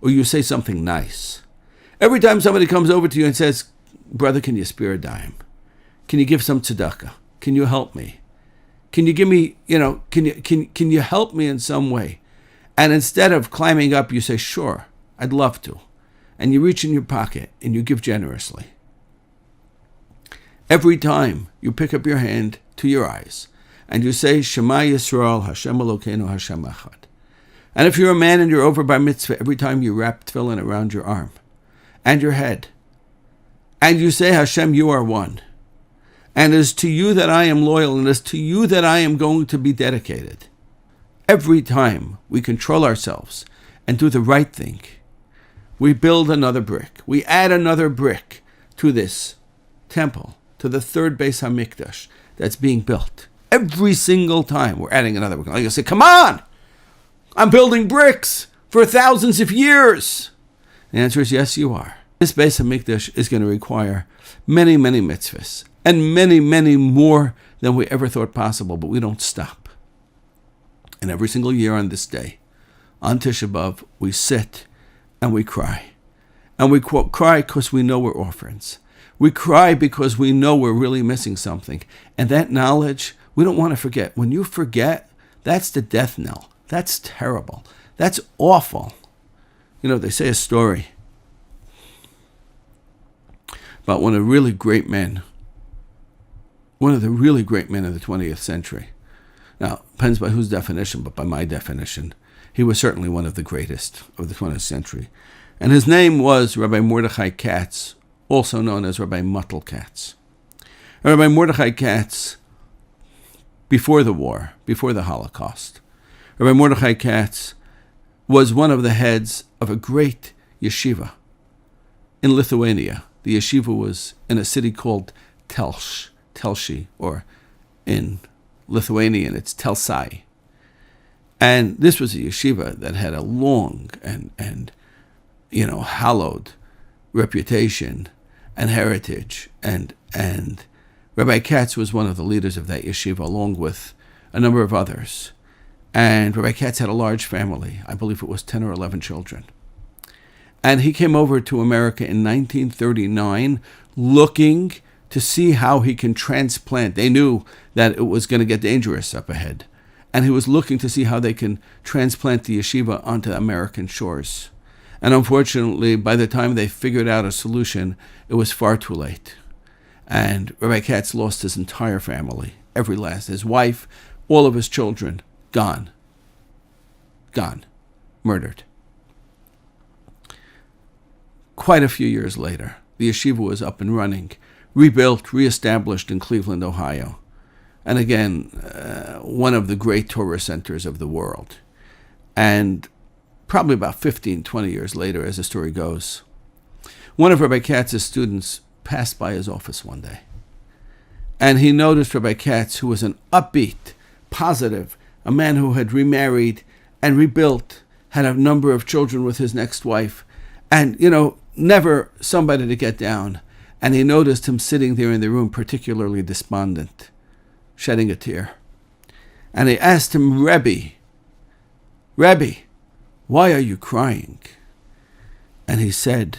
Or you say something nice. Every time somebody comes over to you and says, brother, can you spare a dime? Can you give some tzedakah? Can you help me? Can you give me, can you help me in some way? And instead of climbing up, you say, sure, I'd love to. And you reach in your pocket and you give generously. Every time you pick up your hand to your eyes and you say, Shema Yisrael, Hashem Elokeinu, Hashem Echad. And if you're a man and you're over bar mitzvah, every time you wrap tefillin around your arm and your head, and you say, Hashem, you are one. And it is to you that I am loyal, and it is to you that I am going to be dedicated. Every time we control ourselves and do the right thing, we build another brick. We add another brick to this temple, to the third Beis HaMikdash that's being built. Every single time we're adding another brick. Like I say, come on! I'm building bricks for thousands of years. The answer is yes, you are. This Beis HaMikdash is going to require many, many mitzvahs and many, many more than we ever thought possible, but we don't stop. And every single year on this day, on Tisha B'Av, we sit and we cry. And we cry because we know we're orphans. We cry because we know we're really missing something. And that knowledge, we don't want to forget. When you forget, that's the death knell. That's terrible. That's awful. They say a story about one of the really great men of the 20th century. Now, depends by whose definition, but by my definition, he was certainly one of the greatest of the 20th century. And his name was Rabbi Mordechai Katz, also known as Rabbi Muttel Katz. Rabbi Mordechai Katz, before the war, before the Holocaust, Rabbi Mordechai Katz was one of the heads of a great yeshiva in Lithuania. The yeshiva was in a city called Telshi, or in Lithuanian, it's Telsai. And this was a yeshiva that had a long and hallowed reputation and heritage. And Rabbi Katz was one of the leaders of that yeshiva, along with a number of others. And Rabbi Katz had a large family. I believe it was 10 or 11 children. And he came over to America in 1939 looking to see how he can transplant. They knew that it was going to get dangerous up ahead. And he was looking to see how they can transplant the yeshiva onto American shores. And unfortunately, by the time they figured out a solution, it was far too late. And Rabbi Katz lost his entire family, every last, his wife, all of his children, gone, murdered. Quite a few years later, the yeshiva was up and running, rebuilt, reestablished in Cleveland, Ohio. And again, one of the great Torah centers of the world. And probably about 15, 20 years later, as the story goes, one of Rabbi Katz's students passed by his office one day. And he noticed Rabbi Katz, who was an upbeat, positive, a man who had remarried and rebuilt, had a number of children with his next wife, and, never somebody to get down. And he noticed him sitting there in the room, particularly despondent, shedding a tear. And he asked him, Rebbe, why are you crying? And he said,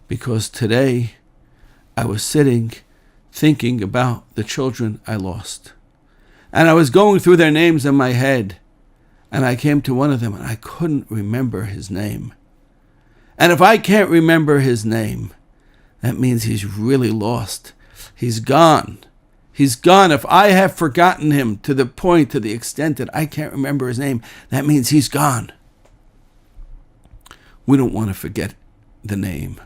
because today I was sitting thinking about the children I lost. And I was going through their names in my head, and I came to one of them and I couldn't remember his name. And if I can't remember his name, that means he's really lost. He's gone. He's gone. If I have forgotten him to the extent that I can't remember his name, that means he's gone. We don't want to forget the name.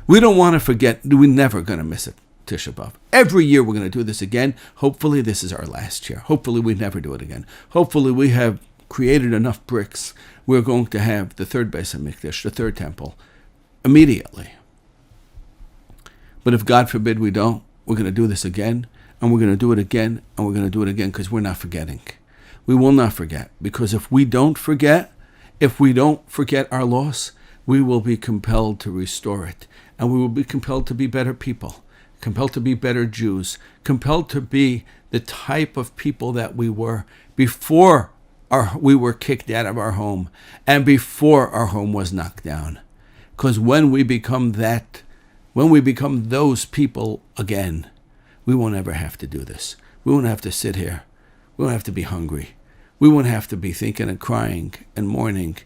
We don't want to forget. We're never going to miss it. Tisha B'Av. Every year we're going to do this again. Hopefully this is our last year. Hopefully we never do it again. Hopefully we have created enough bricks. We're going to have the third Beis HaMikdash, the third temple, immediately. But if God forbid we don't, we're going to do this again, and we're going to do it again, and we're going to do it again, because we're not forgetting. We will not forget, because if we don't forget our loss, we will be compelled to restore it, and we will be compelled to be better people, compelled to be better Jews, compelled to be the type of people that we were before we were kicked out of our home and before our home was knocked down. Because when we become that when we become those people again, we won't ever have to do this. We won't have to sit here. We won't have to be hungry. We won't have to be thinking and crying and mourning.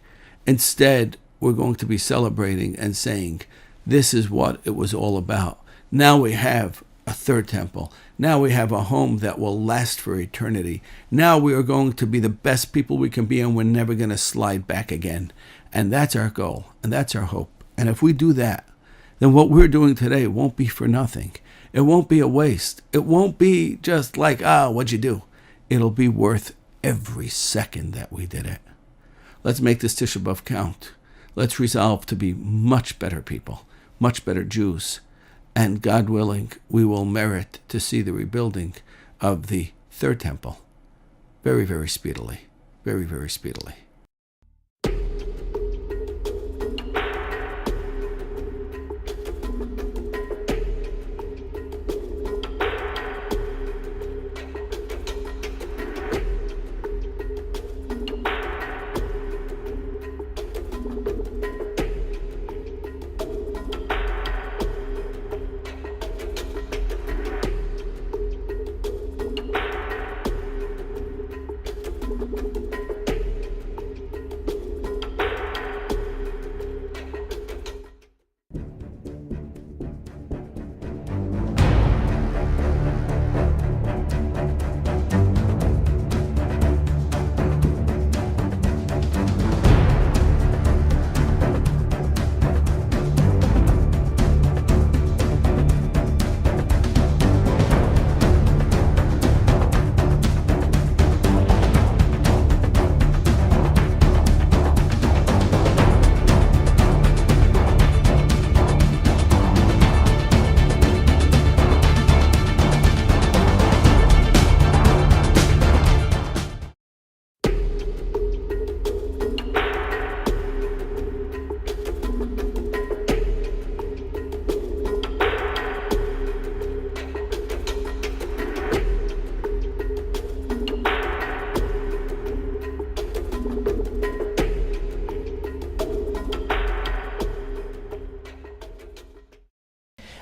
Instead, we're going to be celebrating and saying, this is what it was all about. Now we have a third temple. Now we have a home that will last for eternity. Now we are going to be the best people we can be, and we're never going to slide back again. And that's our goal, and that's our hope. And if we do that, then what we're doing today won't be for nothing. It won't be a waste. It won't be just like, what'd you do? It'll be worth every second that we did it. Let's make this Tisha B'Av count. Let's resolve to be much better people, much better Jews. And God willing, we will merit to see the rebuilding of the third temple very, very speedily. Very, very speedily.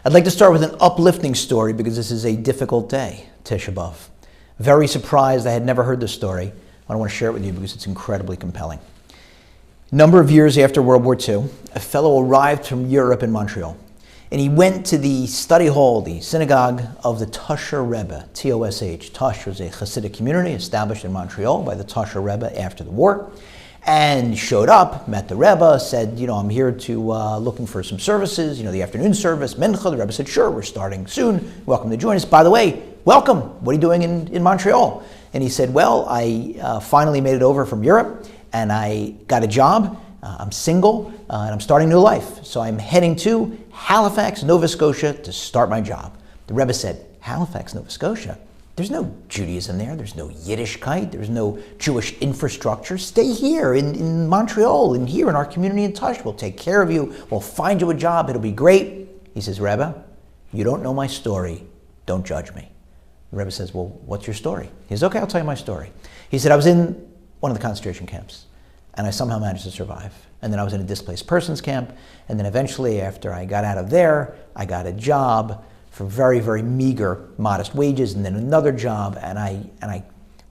I'd like to start with an uplifting story because this is a difficult day, Tisha B'Av. Very surprised, I had never heard this story. I want to share it with you because it's incredibly compelling. A number of years after World War II, a fellow arrived from Europe in Montreal, and he went to the study hall, the synagogue of the Tisha Rebbe, T-O-S-H. Tish was a Hasidic community established in Montreal by the Tisha Rebbe after the war. And showed up, met the Rebbe, said, I'm here to looking for some services, the afternoon service, Mincha. The Rebbe said, sure, we're starting soon. Welcome to join us. By the way, welcome. What are you doing in Montreal? And he said, well, I finally made it over from Europe, and I got a job. I'm single, and I'm starting a new life. So I'm heading to Halifax, Nova Scotia to start my job. The Rebbe said, Halifax, Nova Scotia? There's no Judaism there. There's no Yiddishkeit. There's no Jewish infrastructure. Stay here in Montreal and here in our community in Tish. We'll take care of you. We'll find you a job. It'll be great. He says, Rebbe, you don't know my story. Don't judge me. The Rebbe says, well, what's your story? He says, okay, I'll tell you my story. He said, I was in one of the concentration camps, and I somehow managed to survive. And then I was in a displaced persons camp. And then eventually, after I got out of there, I got a job for very, very meager, modest wages, and then another job, and I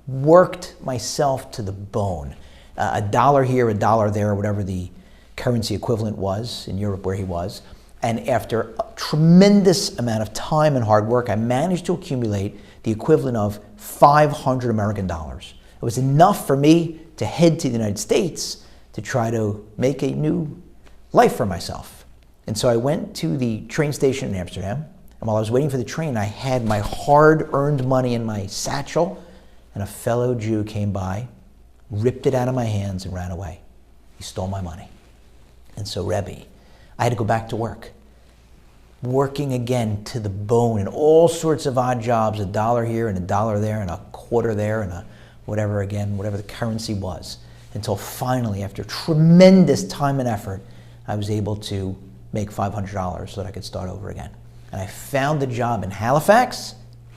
worked myself to the bone. $1 here, $1 there, whatever the currency equivalent was in Europe where he was. And after a tremendous amount of time and hard work, I managed to accumulate the equivalent of 500 American dollars. It was enough for me to head to the United States to try to make a new life for myself. And so I went to the train station in Amsterdam. And while I was waiting for the train, I had my hard-earned money in my satchel, and a fellow Jew came by, ripped it out of my hands, and ran away. He stole my money. And so, Rebbe, I had to go back to work, working again to the bone in all sorts of odd jobs, $1 here and $1 there and a quarter there and a whatever the currency was, until finally, after tremendous time and effort, I was able to make $500 so that I could start over again. And I found the job in Halifax,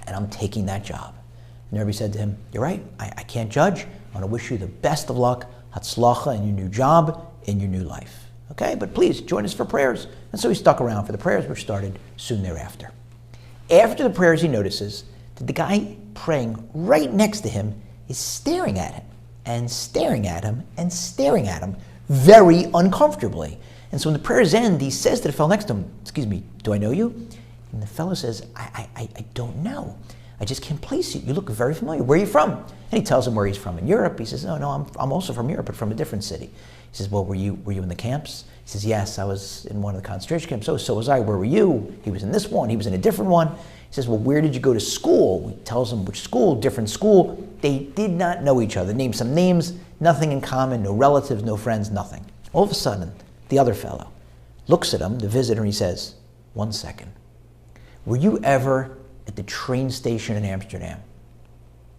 and I'm taking that job. And everybody said to him, you're right, I can't judge. I want to wish you the best of luck, hatzlacha, in your new job, in your new life. Okay, but please join us for prayers. And so he stuck around for the prayers, which started soon thereafter. After the prayers, he notices that the guy praying right next to him is staring at him and staring at him and staring at him very uncomfortably. And so when the prayers end, he says to the fellow next to him, "Excuse me, do I know you?" And the fellow says, I don't know. I just can't place you. You look very familiar. Where are you from?" And he tells him where he's from in Europe. He says, "No, I'm also from Europe, but from a different city." He says, "Well, were you in the camps?" He says, "Yes, I was in one of the concentration camps." "So was I. Where were you?" "He was in this one. He was in a different one." He says, "Well, where did you go to school?" He tells him which school, different school. They did not know each other. Named some names, nothing in common, no relatives, no friends, nothing. All of a sudden, the other fellow looks at him, the visitor, and he says, "1 second. Were you ever at the train station in Amsterdam?"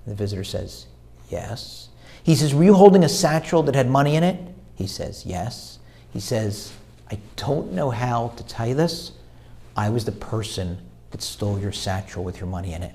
The visitor says, "Yes." He says, "Were you holding a satchel that had money in it?" He says, "Yes." He says, "I don't know how to tell you this. I was the person that stole your satchel with your money in it.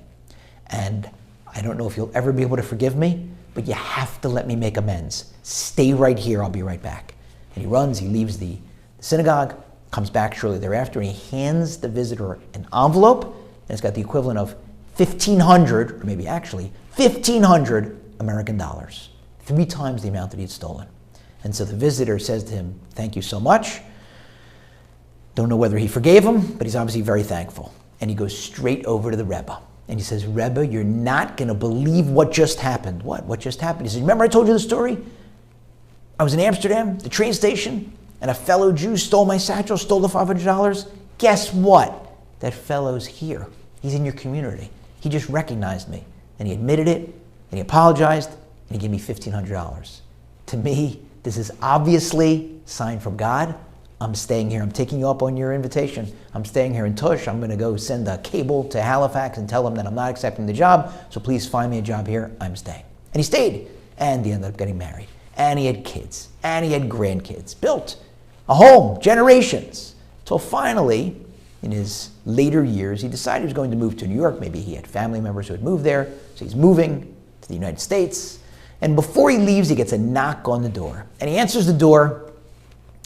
And I don't know if you'll ever be able to forgive me, but you have to let me make amends. Stay right here, I'll be right back." And he runs, he leaves the synagogue, comes back shortly thereafter, and he hands the visitor an envelope, and it's got the equivalent of 1,500, or maybe actually 1,500 American dollars, 3 times the amount that he'd stolen. And so the visitor says to him, "Thank you so much." Don't know whether he forgave him, but he's obviously very thankful. And he goes straight over to the Rebbe. And he says, "Rebbe, you're not going to believe what just happened." "What? What just happened?" He says, "Remember I told you the story? I was in Amsterdam, the train station, and a fellow Jew stole my satchel, stole the $500. Guess what? That fellow's here. He's in your community. He just recognized me. And he admitted it, and he apologized, and he gave me $1,500. To me, this is obviously a sign from God. I'm staying here. I'm taking you up on your invitation. I'm staying here in Tush. I'm going to go send a cable to Halifax and tell them that I'm not accepting the job, so please find me a job here. I'm staying." And he stayed, and he ended up getting married. And he had kids, and he had grandkids, built a home, generations, till finally, in his later years, he decided he was going to move to New York. Maybe he had family members who had moved there, so he's moving to the United States. And before he leaves, he gets a knock on the door. And he answers the door,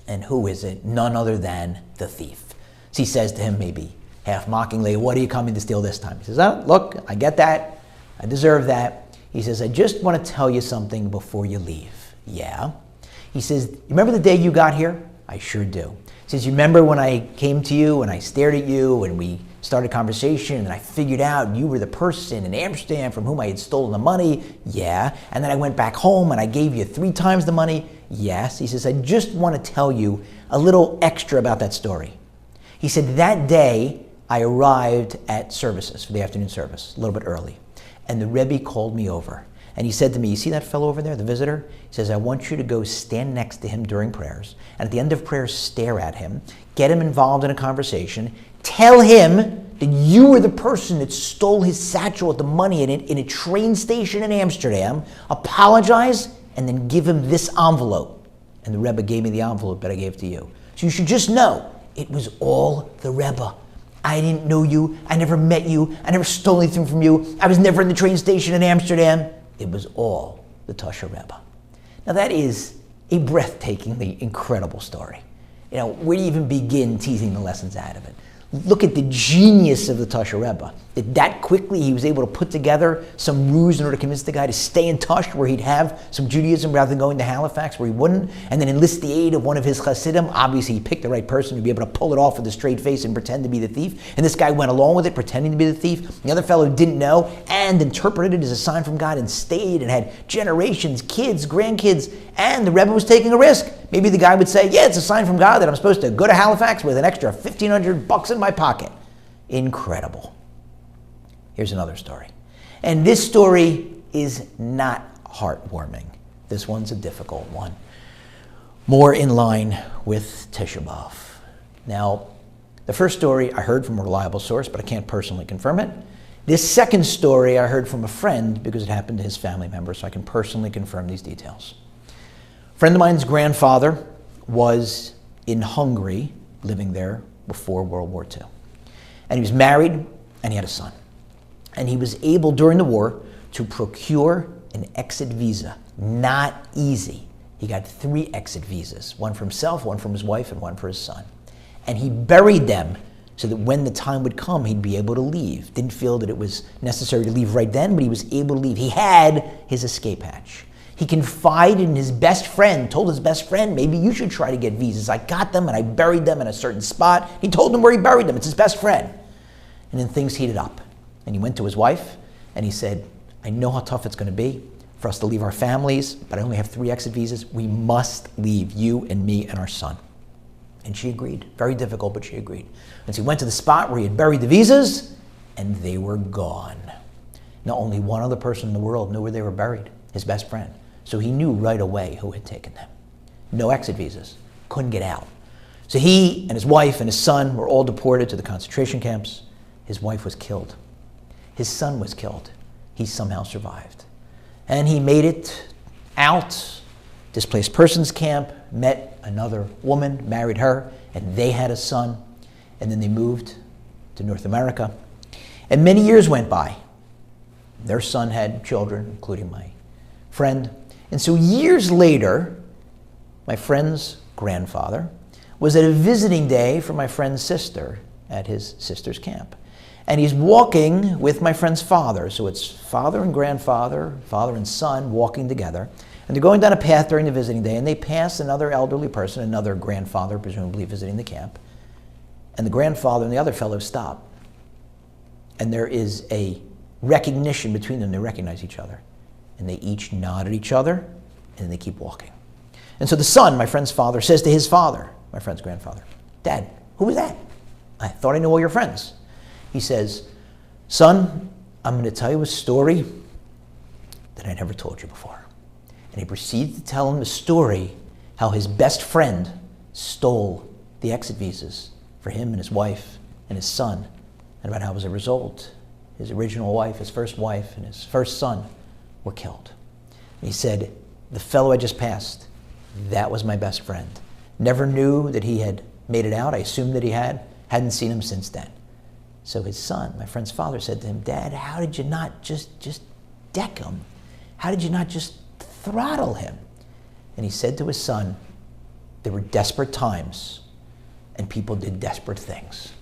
and who is it? None other than the thief. So he says to him, maybe half mockingly, "What are you coming to steal this time?" He says, "Oh, look, I get that. I deserve that." He says, "I just want to tell you something before you leave." "Yeah." He says, "You remember the day you got here?" "I sure do." He says, "You remember when I came to you and I stared at you and we started a conversation and I figured out you were the person in Amsterdam from whom I had stolen the money?" "Yeah." "And then I went back home and I gave you 3 times the money?" "Yes." He says, "I just want to tell you a little extra about that story." He said, "That day I arrived at services for the afternoon service, a little bit early. And the Rebbe called me over. And he said to me, 'You see that fellow over there, the visitor?' He says, 'I want you to go stand next to him during prayers. And at the end of prayers, stare at him, get him involved in a conversation, tell him that you were the person that stole his satchel with the money in it in a train station in Amsterdam, apologize, and then give him this envelope.' And the Rebbe gave me the envelope that I gave to you. So you should just know, it was all the Rebbe. I didn't know you. I never met you. I never stole anything from you. I was never in the train station in Amsterdam. It was all the Tisha Rebbe." Now that is a breathtakingly incredible story. You know, where do you even begin teasing the lessons out of it? Look at the genius of the Tisha Rebbe. That quickly he was able to put together some ruse in order to convince the guy to stay in Tush, where he'd have some Judaism rather than going to Halifax where he wouldn't, and then enlist the aid of one of his Hasidim. Obviously he picked the right person to be able to pull it off with a straight face and pretend to be the thief. And this guy went along with it, pretending to be the thief. The other fellow didn't know and interpreted it as a sign from God and stayed and had generations, kids, grandkids, and the Rebbe was taking a risk. Maybe the guy would say, "Yeah, it's a sign from God that I'm supposed to go to Halifax with an extra $1,500 in my pocket." Incredible. Here's another story. And this story is not heartwarming. This one's a difficult one. More in line with Tisha B'Av. Now, the first story I heard from a reliable source, but I can't personally confirm it. This second story I heard from a friend because it happened to his family member, so I can personally confirm these details. A friend of mine's grandfather was in Hungary, living there before World War II. And he was married, and he had a son. And he was able, during the war, to procure an exit visa. Not easy. He got 3 exit visas, one for himself, one for his wife, and one for his son. And he buried them so that when the time would come, he'd be able to leave. Didn't feel that it was necessary to leave right then, but he was able to leave. He had his escape hatch. He confided in his best friend, told his best friend, maybe you should try to get visas. I got them and I buried them in a certain spot. He told him where he buried them. It's his best friend. And then things heated up. And he went to his wife and he said, I know how tough it's going to be for us to leave our families, but I only have 3 exit visas. We must leave, you and me and our son. And she agreed. Very difficult, but she agreed. And so he went to the spot where he had buried the visas, and they were gone. Now, only one other person in the world knew where they were buried, his best friend. So he knew right away who had taken them. No exit visas. Couldn't get out. So he and his wife and his son were all deported to the concentration camps. His wife was killed. His son was killed. He somehow survived. And he made it out, displaced persons camp, met another woman, married her, and they had a son. And then they moved to North America. And many years went by. Their son had children, including my friend. And so years later, my friend's grandfather was at a visiting day for my friend's sister at his sister's camp. And he's walking with my friend's father. So it's father and grandfather, father and son walking together. And they're going down a path during the visiting day, and they pass another elderly person, another grandfather, presumably visiting the camp. And the grandfather and the other fellow stop. And there is a recognition between them. They recognize each other. And they each nod at each other, and then they keep walking. And so the son, my friend's father, says to his father, my friend's grandfather, Dad, who was that? I thought I knew all your friends. He says, son, I'm going to tell you a story that I never told you before. And he proceeds to tell him the story how his best friend stole the exit visas for him and his wife and his son, and about how as a result, his original wife, his first wife, and his first son were killed. And he said, the fellow I just passed, that was my best friend. Never knew that he had made it out. I assumed that he hadn't seen him since then. So his son, my friend's father, said to him, Dad, how did you not just deck him? How did you not just throttle him? And he said to his son, there were desperate times and people did desperate things.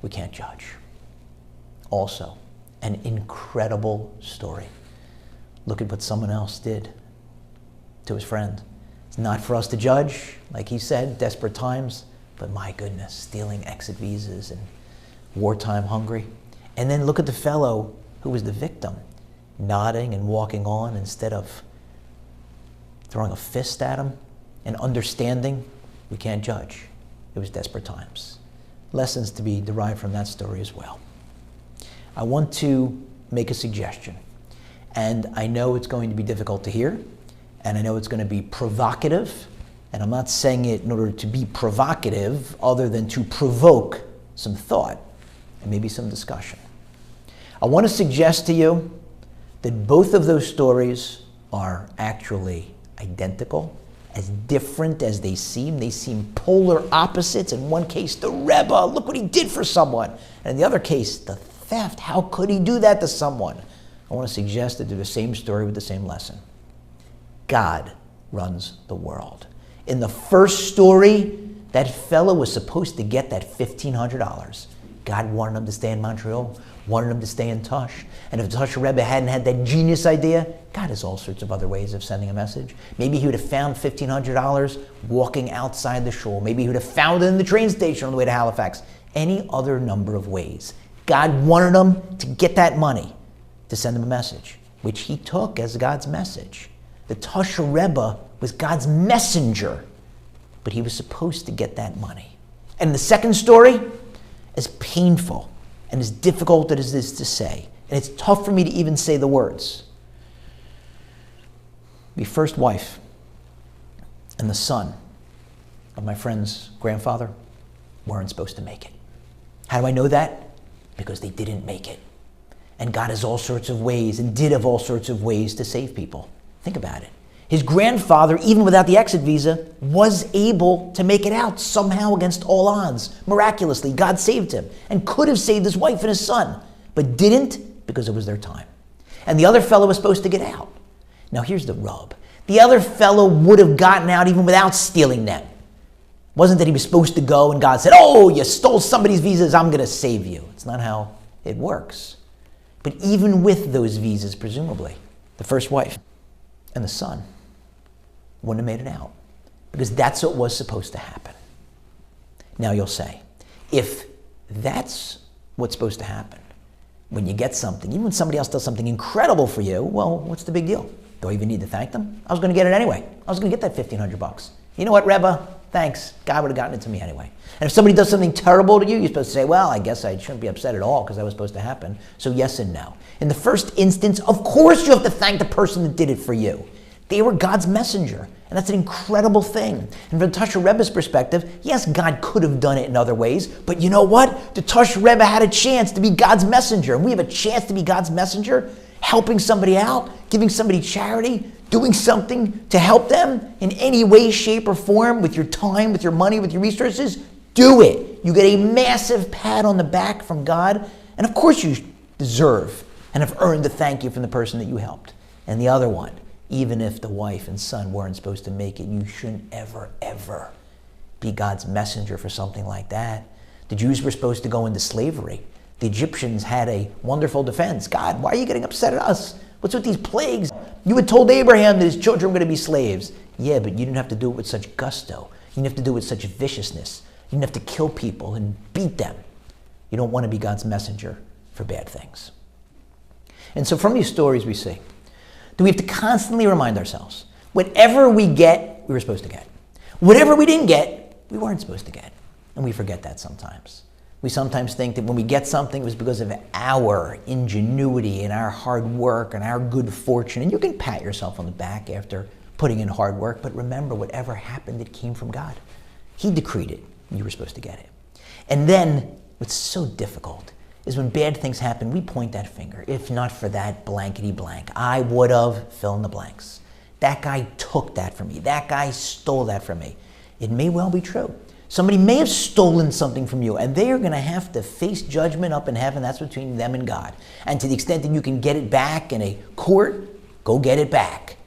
We can't judge. Also, an incredible story. Look at what someone else did to his friend. It's not for us to judge, like he said, desperate times, but my goodness, stealing exit visas and wartime hungry. And then look at the fellow who was the victim, nodding and walking on instead of throwing a fist at him and understanding we can't judge. It was desperate times. Lessons to be derived from that story as well. I want to make a suggestion. And I know it's going to be difficult to hear, and I know it's going to be provocative, and I'm not saying it in order to be provocative other than to provoke some thought and maybe some discussion. I want to suggest to you that both of those stories are actually identical, as different as they seem. They seem polar opposites. In one case, the Rebbe, look what he did for someone. And in the other case, the theft, how could he do that to someone? I want to suggest that they're the same story with the same lesson. God runs the world. In the first story, that fellow was supposed to get that $1,500. God wanted him to stay in Montreal, wanted him to stay in Tush. And if Tush Rebbe hadn't had that genius idea, God has all sorts of other ways of sending a message. Maybe he would have found $1,500 walking outside the shul. Maybe he would have found it in the train station on the way to Halifax. Any other number of ways. God wanted him to get that money, to send him a message, which he took as God's message. The Tush Rebbe was God's messenger, but he was supposed to get that money. And the second story, as painful and as difficult as it is to say, and it's tough for me to even say the words, the first wife and the son of my friend's grandfather weren't supposed to make it. How do I know that? Because they didn't make it. And God has all sorts of ways and did have all sorts of ways to save people. Think about it. His grandfather, even without the exit visa, was able to make it out somehow against all odds. Miraculously, God saved him and could have saved his wife and his son, but didn't because it was their time. And the other fellow was supposed to get out. Now here's the rub. The other fellow would have gotten out even without stealing them. It wasn't that he was supposed to go and God said, oh, you stole somebody's visas, I'm going to save you. It's not how it works. But even with those visas, presumably, the first wife and the son wouldn't have made it out, because that's what was supposed to happen. Now you'll say, if that's what's supposed to happen, when you get something, even when somebody else does something incredible for you, well, what's the big deal? Do I even need to thank them? I was going to get it anyway. I was going to get that $1,500. You know what, Rebbe? Thanks. God would have gotten it to me anyway. And if somebody does something terrible to you, you're supposed to say, well, I guess I shouldn't be upset at all because that was supposed to happen. So yes and no. In the first instance, of course you have to thank the person that did it for you. They were God's messenger. And that's an incredible thing. And from the Tisha Rebbe's perspective, yes, God could have done it in other ways. But you know what? The Tisha Rebbe had a chance to be God's messenger. And we have a chance to be God's messenger, helping somebody out, giving somebody charity, doing something to help them in any way, shape, or form, with your time, with your money, with your resources. Do it. You get a massive pat on the back from God. And of course you deserve and have earned the thank you from the person that you helped. And the other one, even if the wife and son weren't supposed to make it, you shouldn't ever, ever be God's messenger for something like that. The Jews were supposed to go into slavery. The Egyptians had a wonderful defense. God, why are you getting upset at us? What's with these plagues? You had told Abraham that his children were going to be slaves. Yeah, but you didn't have to do it with such gusto. You didn't have to do it with such viciousness. You didn't have to kill people and beat them. You don't want to be God's messenger for bad things. And so from these stories we see, do we have to constantly remind ourselves, whatever we get, we were supposed to get. Whatever we didn't get, we weren't supposed to get. And we forget that sometimes. We sometimes think that when we get something, it was because of our ingenuity and our hard work and our good fortune. And you can pat yourself on the back after putting in hard work, but remember, whatever happened, it came from God. He decreed it, and you were supposed to get it. And then, what's so difficult is when bad things happen, we point that finger. If not for that blankety blank, I would have fill in the blanks. That guy took that from me. That guy stole that from me. It may well be true. Somebody may have stolen something from you, and they are going to have to face judgment up in heaven. That's between them and God. And to the extent that you can get it back in a court, go get it back.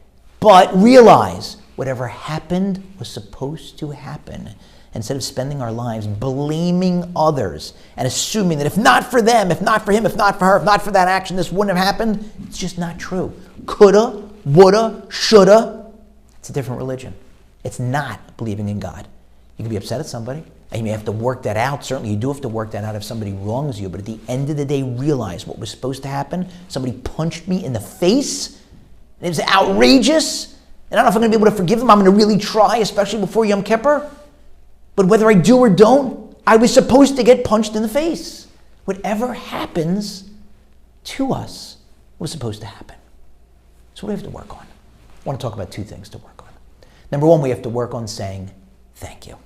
But realize whatever happened was supposed to happen. Instead of spending our lives blaming others and assuming that if not for them, if not for him, if not for her, if not for that action, this wouldn't have happened, it's just not true. Coulda, woulda, shoulda. It's a different religion. It's not believing in God. You can be upset at somebody, and you may have to work that out. Certainly you do have to work that out if somebody wrongs you, but at the end of the day, realize what was supposed to happen. Somebody punched me in the face, and it was outrageous, and I don't know if I'm going to be able to forgive them. I'm going to really try, especially before Yom Kippur. But whether I do or don't, I was supposed to get punched in the face. Whatever happens to us was supposed to happen. So what do we have to work on? I want to talk about two things to work on. Number one, we have to work on saying thank you.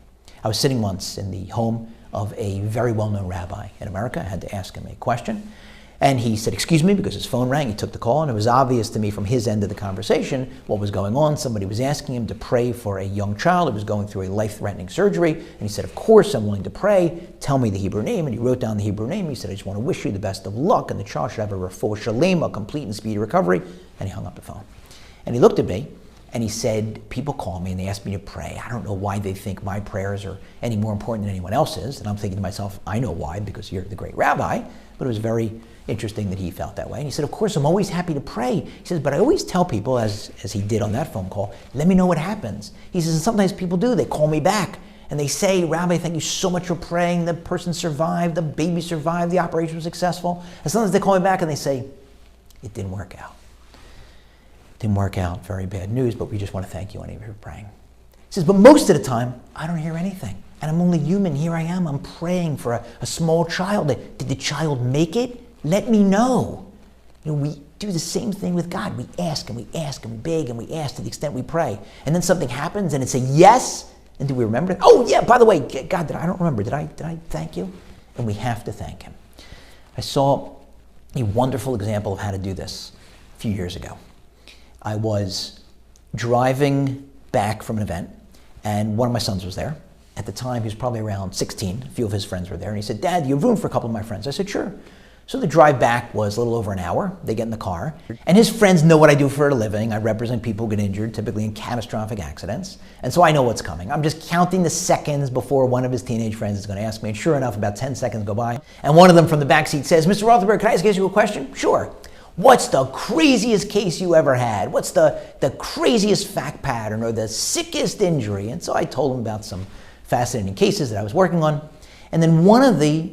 I was sitting once in the home of a very well-known rabbi in America. I had to ask him a question. And he said, excuse me, because his phone rang. He took the call, and it was obvious to me from his end of the conversation what was going on. Somebody was asking him to pray for a young child who was going through a life-threatening surgery. And he said, of course, I'm willing to pray. Tell me the Hebrew name. And he wrote down the Hebrew name. He said, I just want to wish you the best of luck, and the child should have a refuah shalem, a complete and speedy recovery. And he hung up the phone. And he looked at me, and he said, people call me and they ask me to pray. I don't know why they think my prayers are any more important than anyone else's. And I'm thinking to myself, I know why, because you're the great rabbi. But it was very interesting that he felt that way. And he said, of course, I'm always happy to pray. He says, but I always tell people, as he did on that phone call, let me know what happens. He says, and sometimes people do. They call me back and they say, Rabbi, thank you so much for praying. The person survived, the baby survived, the operation was successful. And sometimes they call me back and they say, it didn't work out. Didn't work out, very bad news, but we just want to thank you anyway for praying. He says, but most of the time, I don't hear anything. And I'm only human. Here I am. I'm praying for a small child. Did the child make it? Let me know. You know, we do the same thing with God. We ask and we ask and we beg and we ask to the extent we pray. And then something happens and it's a yes. And do we remember it? Oh yeah, by the way, God, I don't remember. Did I thank you? And we have to thank him. I saw a wonderful example of how to do this a few years ago. I was driving back from an event, and one of my sons was there. At the time, he was probably around 16. A few of his friends were there. And he said, Dad, do you have room for a couple of my friends? I said, sure. So the drive back was a little over an hour. They get in the car. And his friends know what I do for a living. I represent people who get injured, typically in catastrophic accidents. And so I know what's coming. I'm just counting the seconds before one of his teenage friends is going to ask me. And sure enough, about 10 seconds go by. And one of them from the back seat says, Mr. Rothenberg, can I ask you a question? Sure. What's the craziest case you ever had? What's the craziest fact pattern or the sickest injury? And so I told him about some fascinating cases that I was working on. And then one of the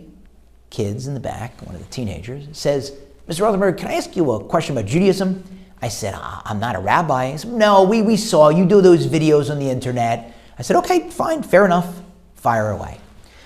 kids in the back, one of the teenagers, says, Mr. Rothenberg, can I ask you a question about Judaism? I said, I'm not a rabbi. He said, no, we saw you do those videos on the internet. I said, okay, fine, fair enough. Fire away.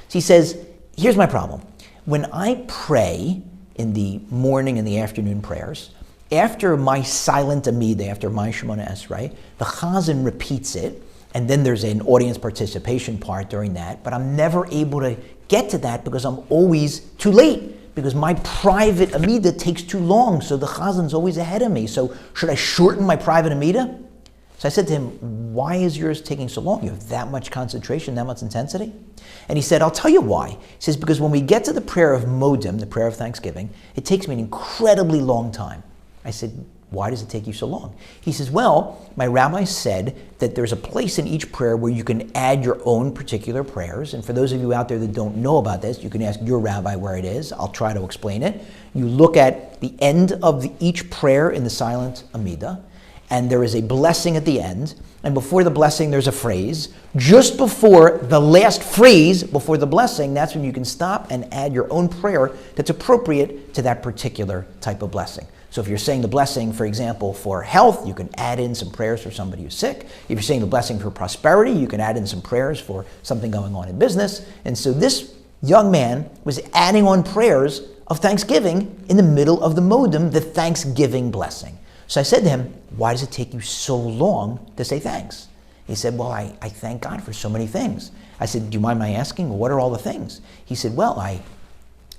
So he says, here's my problem. When I pray in the morning and the afternoon prayers, after my silent Amidah, after my Shemona Esrei, the Chazan repeats it, and then there's an audience participation part during that, but I'm never able to get to that because I'm always too late, because my private Amidah takes too long, so the Chazan's always ahead of me. So should I shorten my private Amidah? So I said to him, why is yours taking so long? You have that much concentration, that much intensity? And he said, I'll tell you why. He says, because when we get to the prayer of Modim, the prayer of thanksgiving, it takes me an incredibly long time. I said, why does it take you so long? He says, well, my rabbi said that there's a place in each prayer where you can add your own particular prayers. And for those of you out there that don't know about this, you can ask your rabbi where it is. I'll try to explain it. You look at the end of each prayer in the silent Amidah, and there is a blessing at the end. And before the blessing, there's a phrase. Just before the last phrase, before the blessing, that's when you can stop and add your own prayer that's appropriate to that particular type of blessing. So if you're saying the blessing, for example, for health, you can add in some prayers for somebody who's sick. If you're saying the blessing for prosperity, you can add in some prayers for something going on in business. And so this young man was adding on prayers of thanksgiving in the middle of the Modim, the Thanksgiving blessing. So I said to him, why does it take you so long to say thanks? He said, well, I thank God for so many things. I said, do you mind my asking, what are all the things? He said, well, I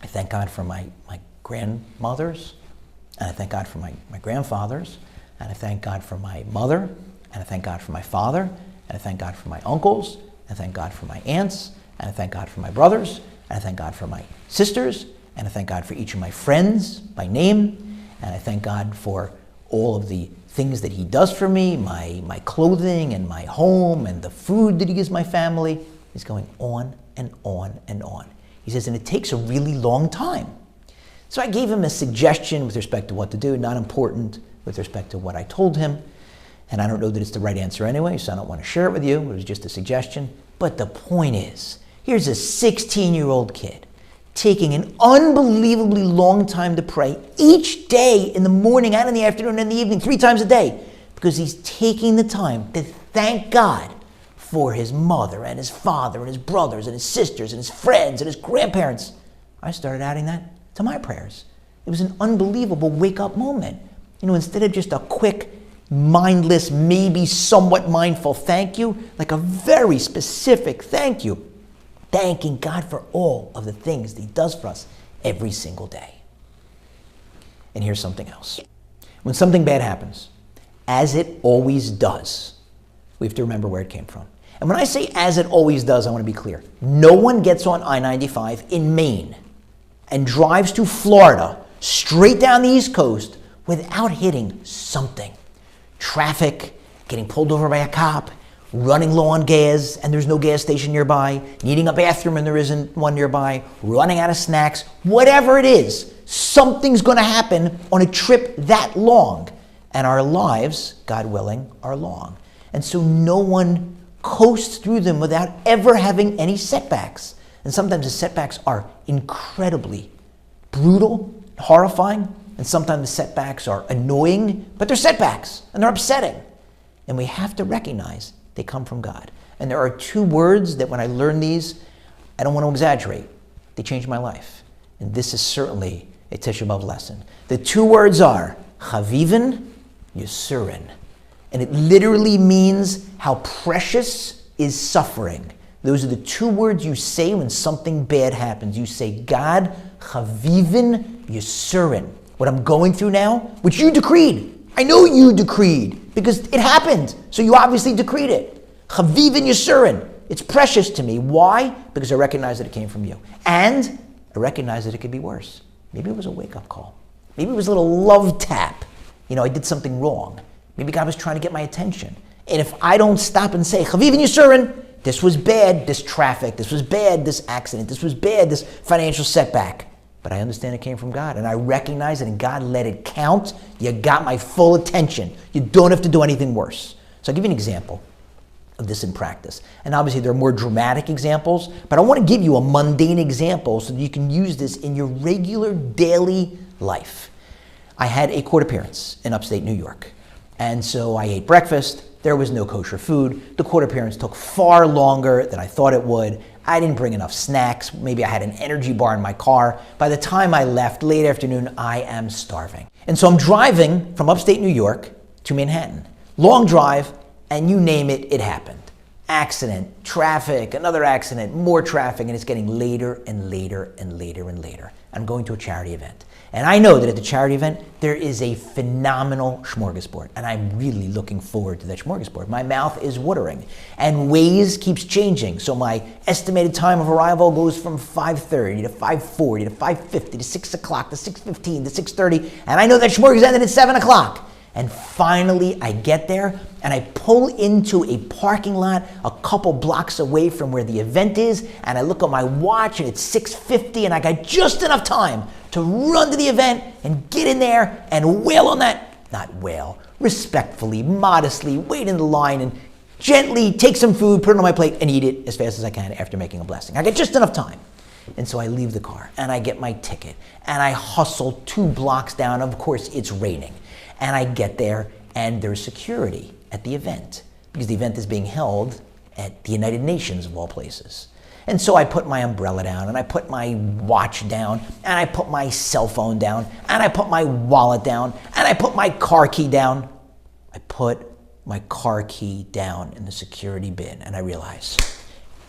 thank God for my grandmothers, and I thank God for my grandfathers, and I thank God for my mother, and I thank God for my father, and I thank God for my uncles, and I thank God for my aunts, and I thank God for my brothers, and I thank God for my sisters, and I thank God for each of my friends by name, and I thank God for all of the things that he does for me, my clothing and my home and the food that he gives my family. He's going on and on and on. He says, and it takes a really long time. So I gave him a suggestion with respect to what to do, not important with respect to what I told him. And I don't know that it's the right answer anyway, so I don't want to share it with you. It was just a suggestion. But the point is, here's a 16-year-old kid taking an unbelievably long time to pray each day, in the morning and in the afternoon and in the evening, 3 times a day, because he's taking the time to thank God for his mother and his father and his brothers and his sisters and his friends and his grandparents. I started adding that to my prayers. It was an unbelievable wake-up moment. You know, instead of just a quick, mindless, maybe somewhat mindful thank you, like a very specific thank you, thanking God for all of the things that he does for us every single day. And here's something else. When something bad happens, as it always does, we have to remember where it came from. And when I say as it always does, I want to be clear. No one gets on I-95 in Maine and drives to Florida, straight down the East Coast, without hitting something. Traffic, getting pulled over by a cop, running low on gas and there's no gas station nearby, needing a bathroom and there isn't one nearby, running out of snacks, whatever it is, something's going to happen on a trip that long. And our lives, God willing, are long. And so no one coasts through them without ever having any setbacks. And sometimes the setbacks are incredibly brutal, horrifying, and sometimes the setbacks are annoying, but they're setbacks and they're upsetting. And we have to recognize they come from God. And there are 2 words that when I learn these, I don't want to exaggerate. They changed my life. And this is certainly a Tisha B'Av lesson. The 2 words are Chavivin, Yisurin. And it literally means how precious is suffering. Those are the 2 words you say when something bad happens. You say, God, Chavivin, Yisurin. What I'm going through now, which you decreed. I know you decreed, because it happened. So you obviously decreed it. Chavivin Yisurin. It's precious to me. Why? Because I recognize that it came from you. And I recognize that it could be worse. Maybe it was a wake-up call. Maybe it was a little love tap. I did something wrong. Maybe God was trying to get my attention. And if I don't stop and say, Chaviv and Yisurin, this was bad, this traffic, this was bad, this accident, this was bad, this financial setback. But I understand it came from God, and I recognize it, and God let it count. You got my full attention. You don't have to do anything worse. So I'll give you an example of this in practice. And obviously there are more dramatic examples, but I want to give you a mundane example so that you can use this in your regular daily life. I had a court appearance in upstate New York. And so I ate breakfast. There was no kosher food. The court appearance took far longer than I thought it would. I didn't bring enough snacks. Maybe I had an energy bar in my car. By the time I left, late afternoon, I am starving. And so I'm driving from upstate New York to Manhattan. Long drive, and you name it, it happened. Accident, traffic, another accident, more traffic, and it's getting later and later and later and later. I'm going to a charity event. And I know that at the charity event, there is a phenomenal smorgasbord. And I'm really looking forward to that smorgasbord. My mouth is watering. And Waze keeps changing. So my estimated time of arrival goes from 5:30 to 5:40 to 5:50 to 6 o'clock to 6:15 to 6:30. And I know that smorgasbord ended at 7 o'clock. And finally, I get there, and I pull into a parking lot a couple blocks away from where the event is, and I look at my watch, and it's 6:50, and I got just enough time to run to the event and get in there and wail on that, not wail, respectfully, modestly, wait in the line, and gently take some food, put it on my plate, and eat it as fast as I can after making a blessing. I got just enough time. And so I leave the car, and I get my ticket, and I hustle 2 blocks down. Of course, it's raining. And I get there, and there's security at the event, because the event is being held at the United Nations, of all places. And so I put my umbrella down, and I put my watch down, and I put my cell phone down, and I put my wallet down, and I put my car key down. I put my car key down in the security bin, and I realize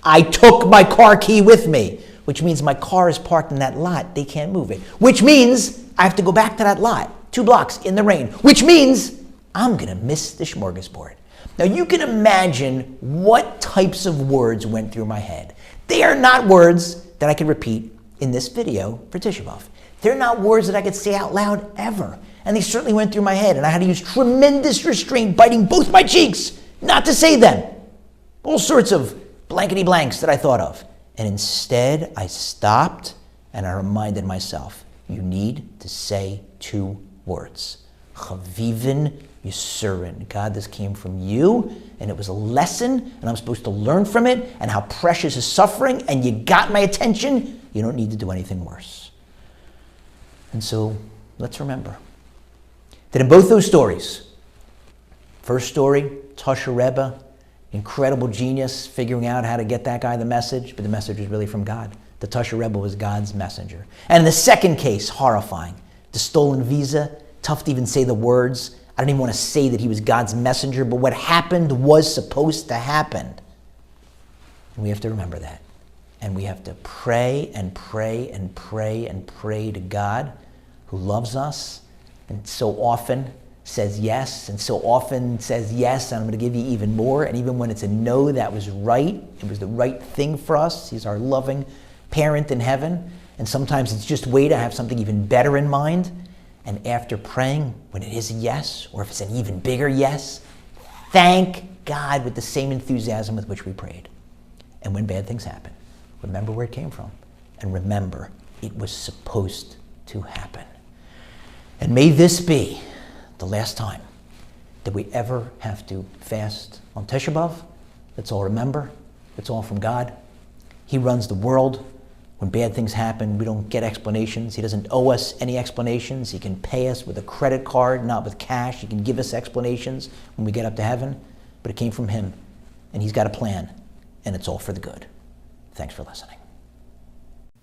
I took my car key with me, which means my car is parked in that lot. They can't move it, which means I have to go back to that lot. 2 blocks in the rain, which means I'm going to miss the smorgasbord. Now you can imagine what types of words went through my head. They are not words that I can repeat in this video for Tisha B'Av. They're not words that I could say out loud ever. And they certainly went through my head, and I had to use tremendous restraint, biting both my cheeks, not to say them. All sorts of blankety blanks that I thought of. And instead, I stopped and I reminded myself, you need to say 2 words. Chavivin Yisurin. God, this came from you, and it was a lesson, and I'm supposed to learn from it, and how precious is suffering, and you got my attention. You don't need to do anything worse. And so, let's remember that in both those stories, first story, Tasha Rebbe, incredible genius figuring out how to get that guy the message, but the message was really from God. The Tasha Rebbe was God's messenger. And in the second case, horrifying, the stolen visa, tough to even say the words. I don't even want to say that he was God's messenger, but what happened was supposed to happen. And we have to remember that. And we have to pray and pray and pray and pray to God, who loves us and so often says yes, and so often says yes, and I'm going to give you even more. And even when it's a no, that was right. It was the right thing for us. He's our loving parent in heaven. And sometimes it's just wait, I have something even better in mind. And after praying, when it is a yes, or if it's an even bigger yes, thank God with the same enthusiasm with which we prayed. And when bad things happen, remember where it came from. And remember, it was supposed to happen. And may this be the last time that we ever have to fast on Tisha B'Av. Let's all remember, it's all from God. He runs the world. When bad things happen, we don't get explanations. He doesn't owe us any explanations. He can pay us with a credit card, not with cash. He can give us explanations when we get up to heaven, but it came from him, and he's got a plan, and it's all for the good. Thanks for listening.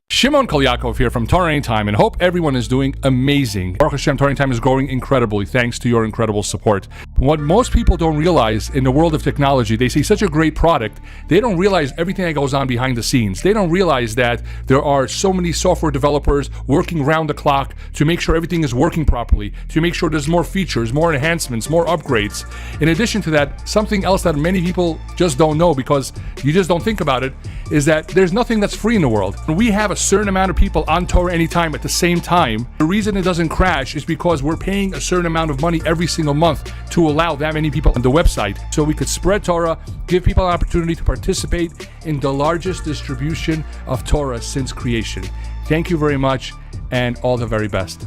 Shimon Kolyakov here from JewishAnytime, and hope everyone is doing amazing. Baruch Hashem, JewishAnytime is growing incredibly thanks to your incredible support. What most people don't realize in the world of technology, they see such a great product, they don't realize everything that goes on behind the scenes. They don't realize that there are so many software developers working round the clock to make sure everything is working properly, to make sure there's more features, more enhancements, more upgrades. In addition to that, something else that many people just don't know because you just don't think about it is that there's nothing that's free in the world. We have a certain amount of people on Torah Anytime at the same time. The reason it doesn't crash is because we're paying a certain amount of money every single month to allow that many people on the website so we could spread Torah, give people an opportunity to participate in the largest distribution of Torah since creation. Thank you very much and all the very best.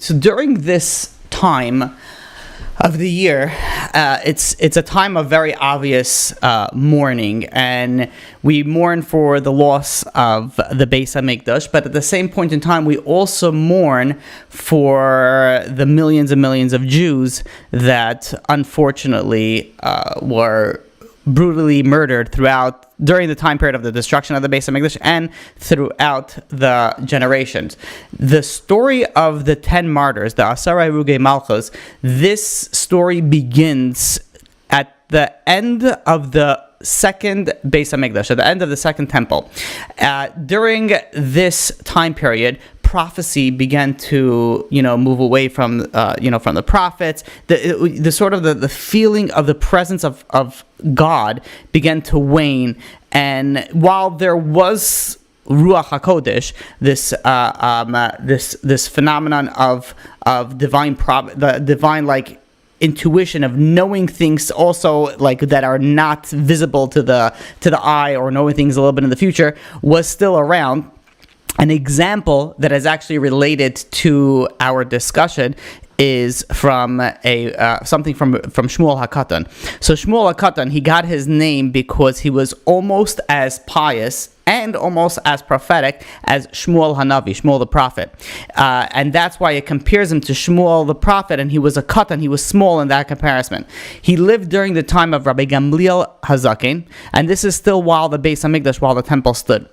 So during this time of the year, it's a time of very obvious mourning, and we mourn for the loss of the Beis HaMikdash, but at the same point in time, we also mourn for the millions and millions of Jews that unfortunately were brutally murdered during the time period of the destruction of the Beis HaMikdash and throughout the generations. The story of the 10 martyrs, the Asara Erugei Malchus, this story begins at the end of the second Beis HaMikdash, at the end of the second temple. During this time period, prophecy began to, move away from, from the prophets. The sort of the feeling of the presence of God began to wane. And while there was Ruach HaKodesh, this phenomenon of divine the divine intuition of knowing things also that are not visible to the eye, or knowing things a little bit in the future, was still around. An example that is actually related to our discussion is from something from Shmuel HaKatan. So Shmuel HaKatan, he got his name because he was almost as pious and almost as prophetic as Shmuel Hanavi, Shmuel the prophet. And that's why it compares him to Shmuel the prophet, and he was a Katan, he was small in that comparison. He lived during the time of Rabbi Gamliel Hazakin, and this is still while the Beis HaMikdash, while the temple stood.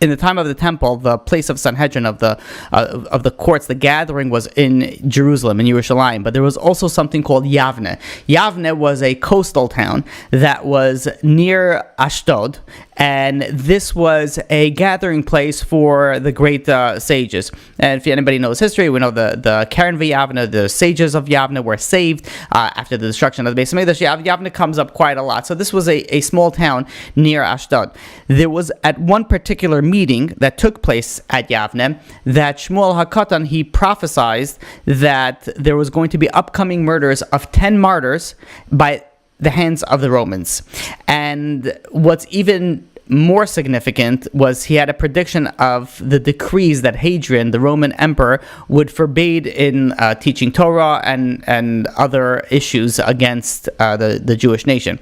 In the time of the temple, the place of Sanhedrin, of the courts, the gathering was in Jerusalem, in Yerushalayim. But there was also something called Yavne. Yavne was a coastal town that was near Ashdod, and this was a gathering place for the great sages. And if anybody knows history, we know the Karen Yavne, the sages of Yavne, were saved after the destruction of the Beis HaMikdash. Yavne comes up quite a lot. So this was a small town near Ashdod. There was, at one particular meeting that took place at Yavne, that Shmuel HaKatan, he prophesied that there was going to be upcoming murders of 10 martyrs by the hands of the Romans. And what's even more significant was he had a prediction of the decrees that Hadrian, the Roman emperor, would forbade in teaching Torah and other issues against the Jewish nation.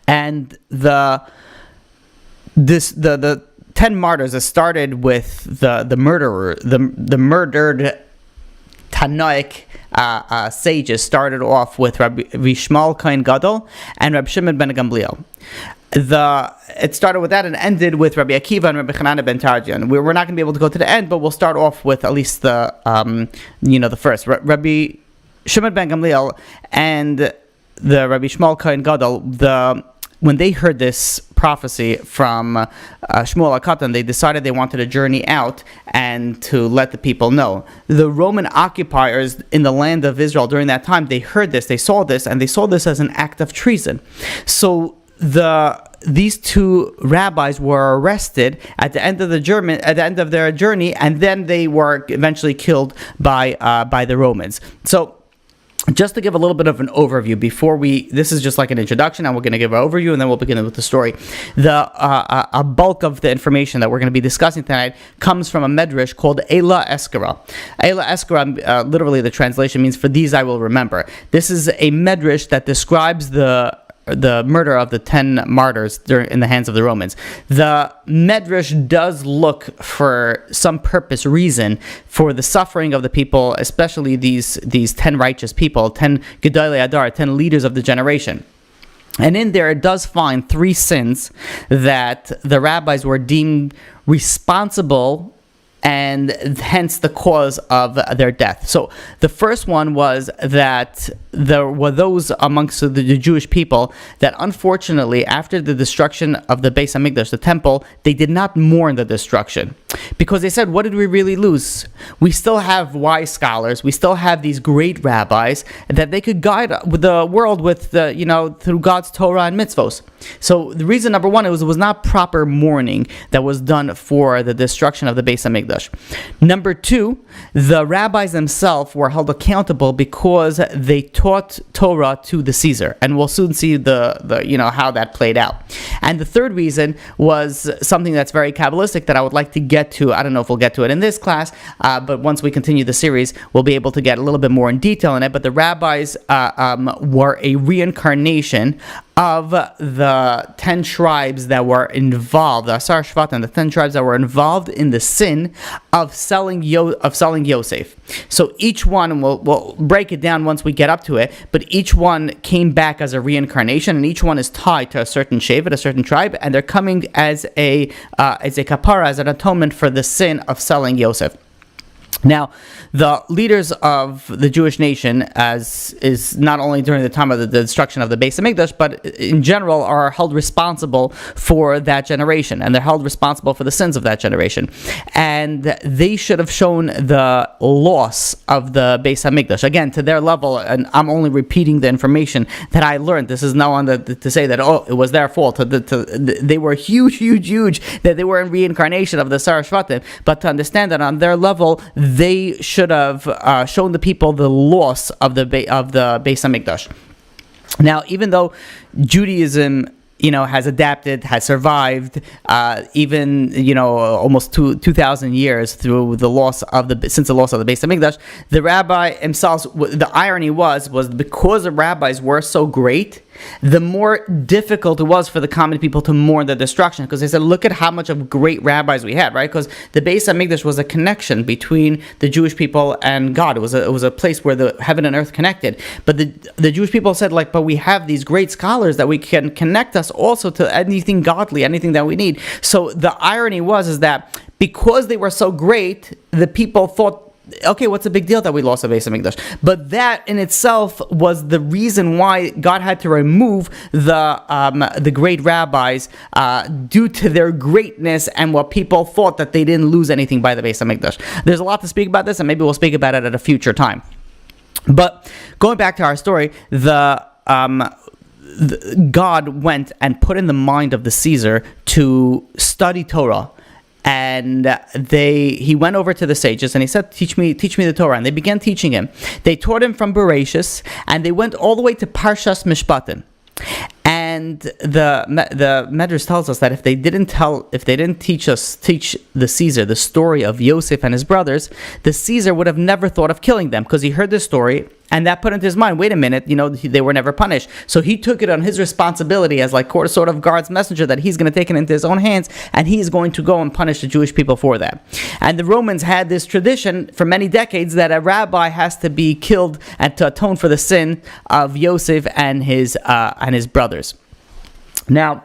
And the 10 martyrs, it started with the murderer, the murdered Tanoic sages started off with Rabbi Shmuel Kohen Gadol and Rabbi Shimon ben Gamliel. It started with that and ended with Rabbi Akiva and Rabbi Hanana ben Tarjan. We're not going to be able to go to the end, but we'll start off with at least the first. Rabbi Shimon ben Gamliel and the Rabbi Shmuel Kohen Gadol, when they heard this prophecy from Shmuel HaKatan, they decided they wanted to journey out and to let the people know. The Roman occupiers in the land of Israel during that time, they heard this, they saw this, and they saw this as an act of treason. So these two rabbis were arrested at the end of their journey, and then they were eventually killed by the Romans. So, just to give a little bit of an overview this is just like an introduction, and we're going to give an overview, and then we'll begin with the story. A bulk of the information that we're going to be discussing tonight comes from a medrash called Eila Eskara. Eila Eskara, literally the translation means, "For these I will remember." This is a medrash that describes the murder of the 10 martyrs in the hands of the Romans. The Medrash does look for some purpose, reason for the suffering of the people, especially these 10 righteous people, 10 Gedolei Adar, 10 leaders of the generation. And in there it does find 3 sins that the rabbis were deemed responsible and hence the cause of their death. So the first one was that there were those amongst the Jewish people that unfortunately, after the destruction of the Beis Hamikdash, the temple, they did not mourn the destruction. Because they said, what did we really lose? We still have wise scholars, we still have these great rabbis that they could guide the world with through God's Torah and mitzvos. So the reason number one, it was not proper mourning that was done for the destruction of the Beis Hamikdash. Number two, the rabbis themselves were held accountable because they taught Torah to the Caesar, and we'll soon see the how that played out. And the third reason was something that's very Kabbalistic that I would like to get to. I don't know if we'll get to it in this class, but once we continue the series, we'll be able to get a little bit more in detail in it. But the rabbis were a reincarnation of the 10 tribes that were involved, the Asar Shvatim, the 10 tribes that were involved in the sin of selling Yosef. So each one, we'll break it down once we get up to it, but each one came back as a reincarnation, and each one is tied to a certain shevet, a certain tribe, and they're coming as a kapara, as an atonement for the sin of selling Yosef. Now, the leaders of the Jewish nation, as is not only during the time of the destruction of the Beis Hamikdash, but in general, are held responsible for that generation, and they're held responsible for the sins of that generation. And they should have shown the loss of the Beis Hamikdash, again, to their level, and I'm only repeating the information that I learned. This is no one to say that, it was their fault. They were huge, that they were in reincarnation of the Asar Shvatim, but to understand that on their level, they should have shown the people the loss of the Beis Hamikdash. Now, even though Judaism, has adapted, has survived, even almost 2,000 years through since the loss of the Beis Hamikdash, the rabbi himself. The irony was because the rabbis were so great, the more difficult it was for the common people to mourn the destruction, because they said, look at how much of great rabbis we had, right? Because the Beis Hamikdash was a connection between the Jewish people and God. It was a place where the heaven and earth connected. But the Jewish people said, but we have these great scholars that we can connect us also to anything godly, anything that we need. So the irony is that because they were so great, the people thought, okay, what's the big deal that we lost the Beis Hamikdash? But that in itself was the reason why God had to remove the great rabbis due to their greatness and what people thought that they didn't lose anything by the Beis Hamikdash. There's a lot to speak about this, and maybe we'll speak about it at a future time. But going back to our story, God went and put in the mind of the Caesar to study Torah. And he went over to the sages and he said, teach me the Torah. And they began teaching him. They taught him from Bereshis, and they went all the way to Parshas Mishpatim. And the Medrash tells us that if they didn't teach the Caesar the story of Yosef and his brothers, the Caesar would have never thought of killing them, because he heard this story And that put into his mind, wait a minute, they were never punished. So he took it on his responsibility as like sort of God's messenger that he's going to take it into his own hands and he's going to go and punish the Jewish people for that. And the Romans had this tradition for many decades that a rabbi has to be killed and to atone for the sin of Yosef and his brothers. Now,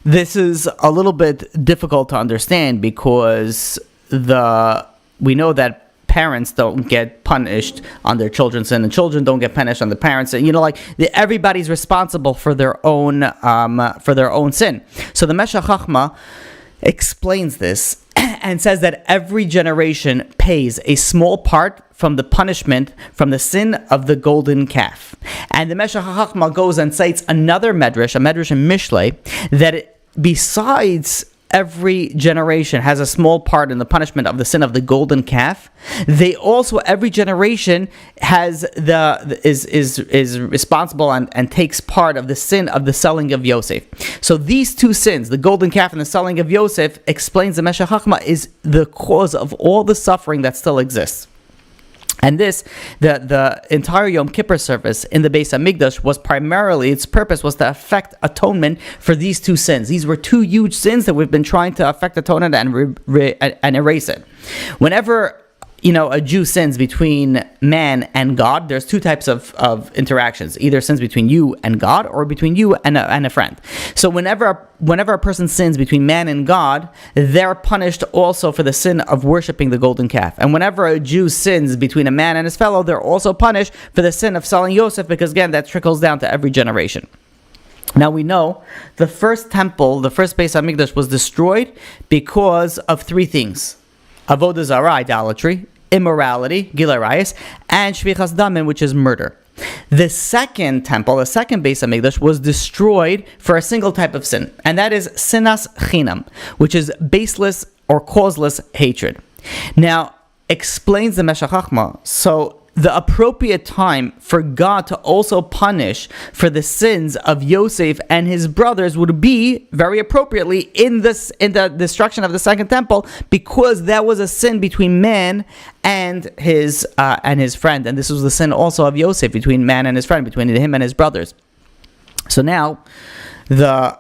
this is a little bit difficult to understand because we know that parents don't get punished on their children's sin, and children don't get punished on the parents. Everybody's responsible for their own sin. So the Meshech Chochmah explains this and says that every generation pays a small part from the punishment from the sin of the golden calf. And the Meshech Chochmah goes and cites another medrash, a medrash in Mishlei, that besides every generation has a small part in the punishment of the sin of the golden calf, every generation is responsible and takes part of the sin of the selling of Yosef. So these two sins, the golden calf and the selling of Yosef, explains the Meshech Chochmah is the cause of all the suffering that still exists. And this, the entire Yom Kippur service in the Beis HaMikdash was primarily, its purpose was to effect atonement for these two sins. These were two huge sins that we've been trying to effect atonement and erase it. Whenever a Jew sins between man and God, there's two types of interactions. Either sins between you and God or between you and a friend. So whenever a person sins between man and God, they're punished also for the sin of worshiping the golden calf. And whenever a Jew sins between a man and his fellow, they're also punished for the sin of selling Yosef, because again, that trickles down to every generation. Now we know the first temple, the first Beis HaMikdash, was destroyed because of three things: Avodah Zarah, idolatry; immorality, Gilui Arayos; and Shvichas Damim, which is murder. The second temple, the second Beis HaMikdash, was destroyed for a single type of sin, and that is sinas chinam, which is baseless or causeless hatred. Now, explains the Meshech Chochmah, so the appropriate time for God to also punish for the sins of Yosef and his brothers would be, very appropriately, in the destruction of the second temple, because that was a sin between man and his friend, and this was the sin also of Yosef between man and his friend, between him and his brothers. So now, the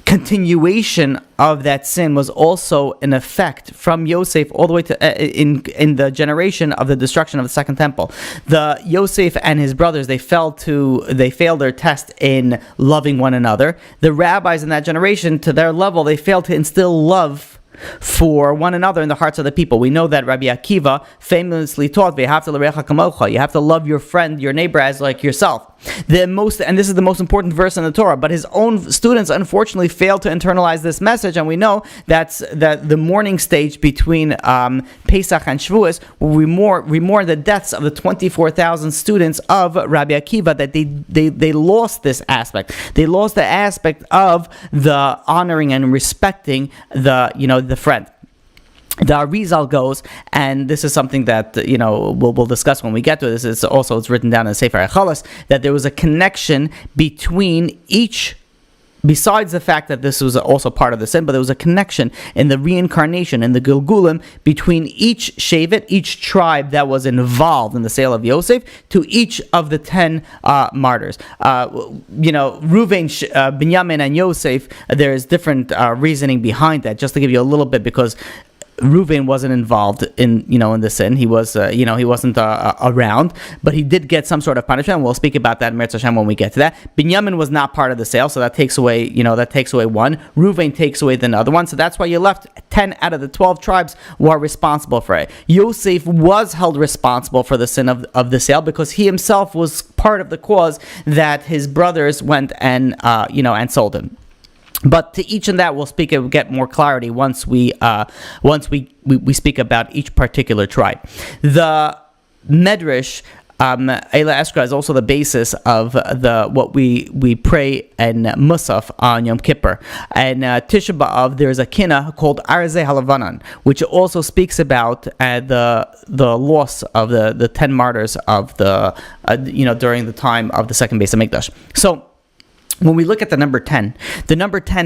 continuation of that sin was also in effect from Yosef all the way to in the generation of the destruction of the second temple. The Yosef and his brothers, they failed their test in loving one another. The rabbis in that generation, to their level, they failed to instill love for one another in the hearts of the people. We know that Rabbi Akiva famously taught, you have to love your friend, your neighbor, as like yourself. And this is the most important verse in the Torah, but his own students unfortunately failed to internalize this message, and we know that the mourning stage between Pesach and Shavuos, we mourn the deaths of the 24,000 students of Rabbi Akiva, that they lost this aspect. They lost the aspect of the honoring and respecting the friend. The Arizal goes, and this is something that we'll discuss when we get to it. It's written down in Sefer Echalos, that there was a connection between each, besides the fact that this was also part of the sin, but there was a connection in the reincarnation, in the Gilgulim, between each Shevet, each tribe that was involved in the sale of Yosef, to each of the 10 martyrs. Reuven, Binyamin, and Yosef, there's different reasoning behind that, just to give you a little bit, because Reuven wasn't involved in the sin. He was, he wasn't around, but he did get some sort of punishment. And we'll speak about that in Meretz Hashem when we get to that. Binyamin was not part of the sale, so that takes away one. Reuven takes away the other one, so that's why you left 10 out of the 12 tribes were responsible for it. Yosef was held responsible for the sin of the sale, because he himself was part of the cause that his brothers went and sold him. But to each and that we'll get more clarity once we speak about each particular tribe. The Medrash Eila Eskra is also the basis of what we pray in Musaf on Yom Kippur. And Tisha B'Av, there is a kinah called Arzeh Halavanan, which also speaks about the loss of the 10 martyrs of during the time of the second Beis HaMikdash. So when we look at the number 10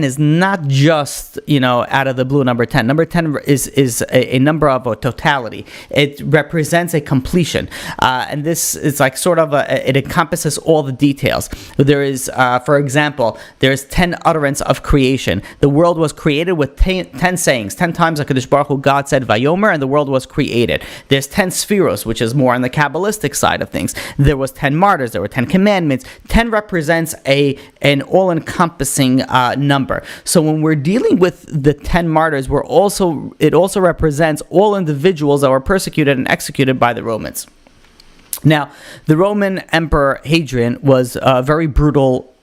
is not just, out of the blue number 10. Number 10 is a number of a totality. It represents a completion. And this is like sort of it encompasses all the details. There is, for example, there's 10 utterance of creation. The world was created with 10 sayings. 10 times HaKadosh Baruch Hu, God said, Vayomer, and the world was created. There's 10 spheros, which is more on the Kabbalistic side of things. There was 10 martyrs. There were 10 commandments. 10 represents an all-encompassing number. So when we're dealing with the 10 martyrs, it also represents all individuals that were persecuted and executed by the Romans. Now, the Roman Emperor Hadrian was a very brutal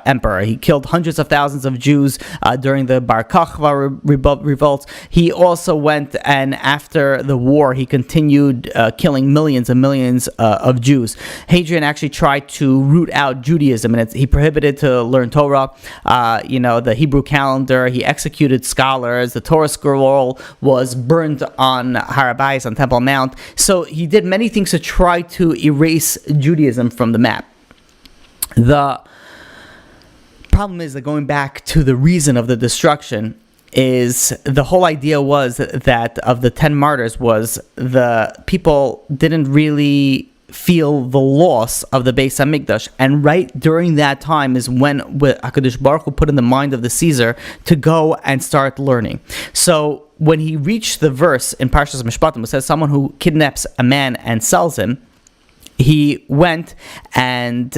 emperor. He killed hundreds of thousands of Jews during the Bar Kokhba revolts. He also went, and after the war, he continued killing millions and millions of Jews. Hadrian actually tried to root out Judaism, and he prohibited to learn Torah, the Hebrew calendar. He executed scholars. The Torah scroll was burned on Har HaBayis, on Temple Mount. So he did many things to try to erase Judaism from the map. The problem is that going back to the reason of the destruction is the whole idea was that of the 10 martyrs was the people didn't really feel the loss of the Beis HaMikdash, and right during that time is when HaKadosh Baruch Hu put in the mind of the Caesar to go and start learning. So when he reached the verse in Parshas Mishpatim, it says someone who kidnaps a man and sells him, he went and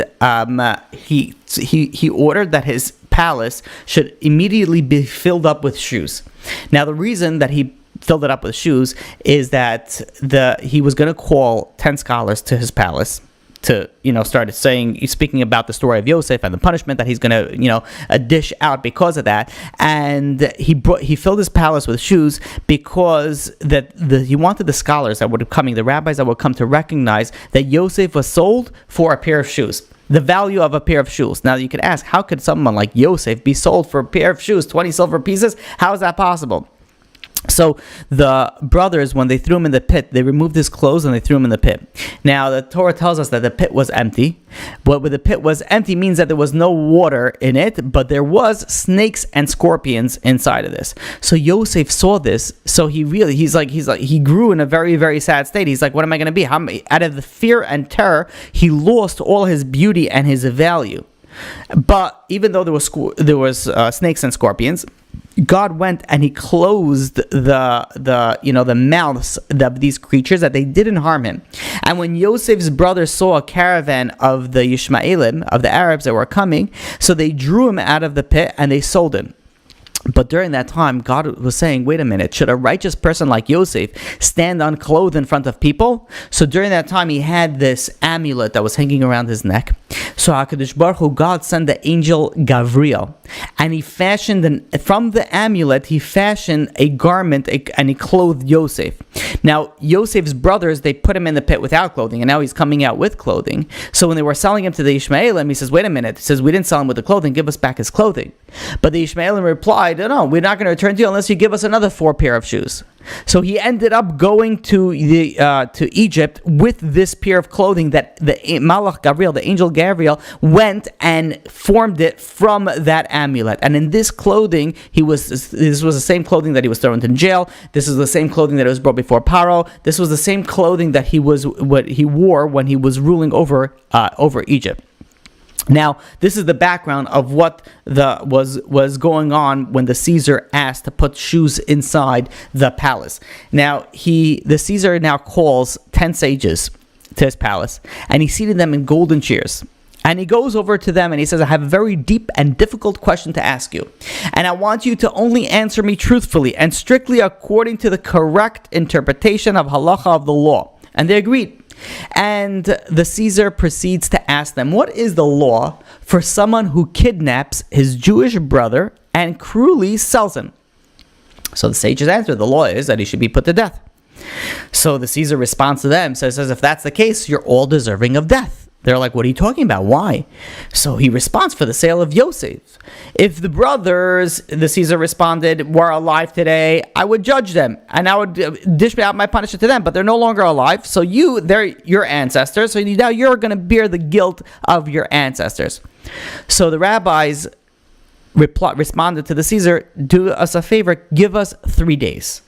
he ordered that his palace should immediately be filled up with shoes. Now, the reason that he filled it up with shoes is that he was going to call 10 scholars to his palace to, started speaking about the story of Yosef and the punishment that he's going to, dish out because of that. And he filled his palace with shoes because he wanted the scholars that were coming, the rabbis that would come to recognize that Yosef was sold for a pair of shoes. The value of a pair of shoes. Now you could ask, how could someone like Yosef be sold for a pair of shoes, 20 silver pieces? How is that possible? So the brothers, when they threw him in the pit, they removed his clothes and they threw him in the pit. Now the Torah tells us that the pit was empty. But when the pit was empty means that there was no water in it, but there was snakes and scorpions inside of this. So Yosef saw this, so he grew in a very, very sad state. He's like, what am I going to be? Out of the fear and terror, he lost all his beauty and his value. But even though there was snakes and scorpions, God went and he closed the mouths of these creatures that they didn't harm him. And when Yosef's brothers saw a caravan of the Yishmaelim, of the Arabs that were coming, so they drew him out of the pit and they sold him. But during that time, God was saying, wait a minute, should a righteous person like Yosef stand unclothed in front of people? So during that time, he had this amulet that was hanging around his neck. So HaKadosh Baruch Hu, God sent the angel Gabriel, and he fashioned, from the amulet, he fashioned a garment, and he clothed Yosef. Now, Yosef's brothers, they put him in the pit without clothing, and now he's coming out with clothing. So when they were selling him to the Ishmaelim, he says, wait a minute, he says, we didn't sell him with the clothing, give us back his clothing. But the Ishmaelim replied, no, we're not going to return to you unless you give us another 4 pair of shoes. So he ended up going to Egypt with this pair of clothing that the Malach Gabriel, the angel Gabriel, went and formed it from that amulet. And in this clothing, this was the same clothing that he was thrown in jail. This is the same clothing that was brought before Paro. This was the same clothing that he wore when he was ruling over Egypt. Now, this is the background of what was going on when the Caesar asked to put shoes inside the palace. Now, the Caesar now calls 10 sages to his palace, and he seated them in golden chairs. And he goes over to them and he says, I have a very deep and difficult question to ask you. And I want you to only answer me truthfully and strictly according to the correct interpretation of halacha of the law. And they agreed. And the Caesar proceeds to ask them, what is the law for someone who kidnaps his Jewish brother and cruelly sells him? So the sages answer, the law is that he should be put to death. So the Caesar responds to them, says, if that's the case, you're all deserving of death. They're like, what are you talking about? Why? So he responds, for the sale of Yosef. If the brothers, the Caesar responded, were alive today, I would judge them and I would dish out my punishment to them, but they're no longer alive. So they're your ancestors. So now you're going to bear the guilt of your ancestors. So the rabbis responded to the Caesar, do us a favor, give us 3 days.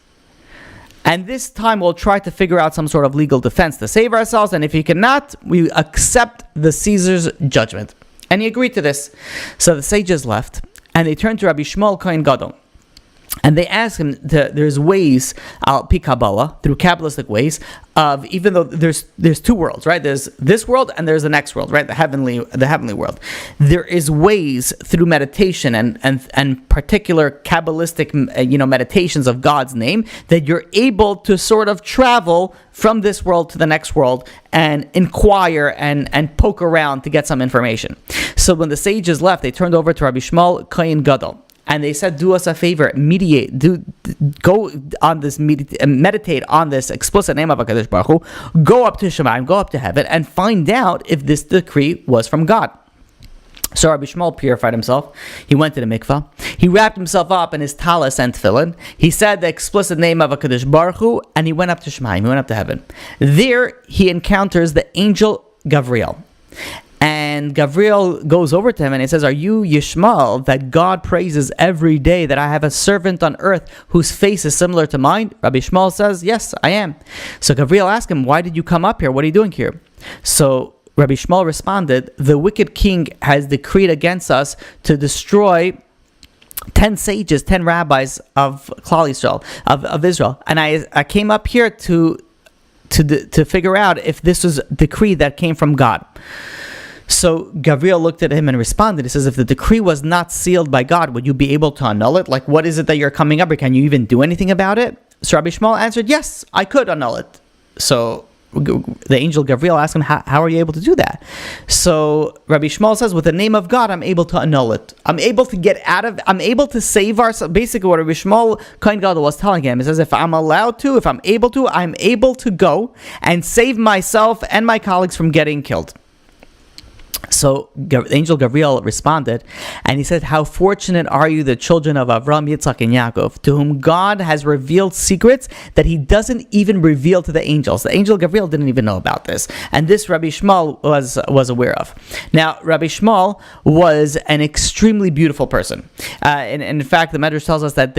And this time we'll try to figure out some sort of legal defense to save ourselves. And if he cannot, we accept the Caesar's judgment. And he agreed to this. So the sages left, and they turned to Rabbi Shmuel Kohen Gadol. And they asked him, there's ways, pi Kabbalah, through Kabbalistic ways, of, even though there's two worlds, right? There's this world and there's the next world, right? The heavenly world. There is ways through meditation and particular Kabbalistic, meditations of God's name, that you're able to sort of travel from this world to the next world and inquire and poke around to get some information. So when the sages left, they turned over to Rabbi Shmuel Kohen Gadol. And they said, do us a favor, go on this, meditate on this explicit name of HaKadosh Baruch Hu, go up to Shemayim, go up to heaven, and find out if this decree was from God. So Rabbi Shmuel purified himself. He went to the mikvah. He wrapped himself up in his talis and tefillin. He said the explicit name of HaKadosh Baruch Hu, and he went up to Shemayim, he went up to heaven. There, he encounters the angel Gabriel. And Gabriel goes over to him and he says, are you Yishmael, that God praises every day, that I have a servant on earth whose face is similar to mine? Rabbi Shmuel says, yes, I am. So Gabriel asked him, why did you come up here? What are you doing here? So Rabbi Shmuel responded, the wicked king has decreed against us to destroy 10 sages, 10 rabbis of Klal Yisrael, of Israel. And I came up here to figure out if this was a decree that came from God. So Gabriel looked at him and responded. He says, if the decree was not sealed by God, would you be able to annul it? Like, what is it that you're coming up with? Can you even do anything about it? So Rabbi Shmuel answered, yes, I could annul it. So the angel Gabriel asked him, how are you able to do that? So Rabbi Shmuel says, with the name of God, I'm able to annul it. I'm able to save ourselves. Basically what Rabbi Shmuel Kohen Gadol was telling him, he says, if I'm able to go and save myself and my colleagues from getting killed. So the angel Gabriel responded, and he said, how fortunate are you, the children of Avram, Yitzchak, and Yaakov, to whom God has revealed secrets that he doesn't even reveal to the angels. The angel Gabriel didn't even know about this. And this Rabbi Shmuel was aware of. Now, Rabbi Shmuel was an extremely beautiful person. And in fact, the Medrash tells us that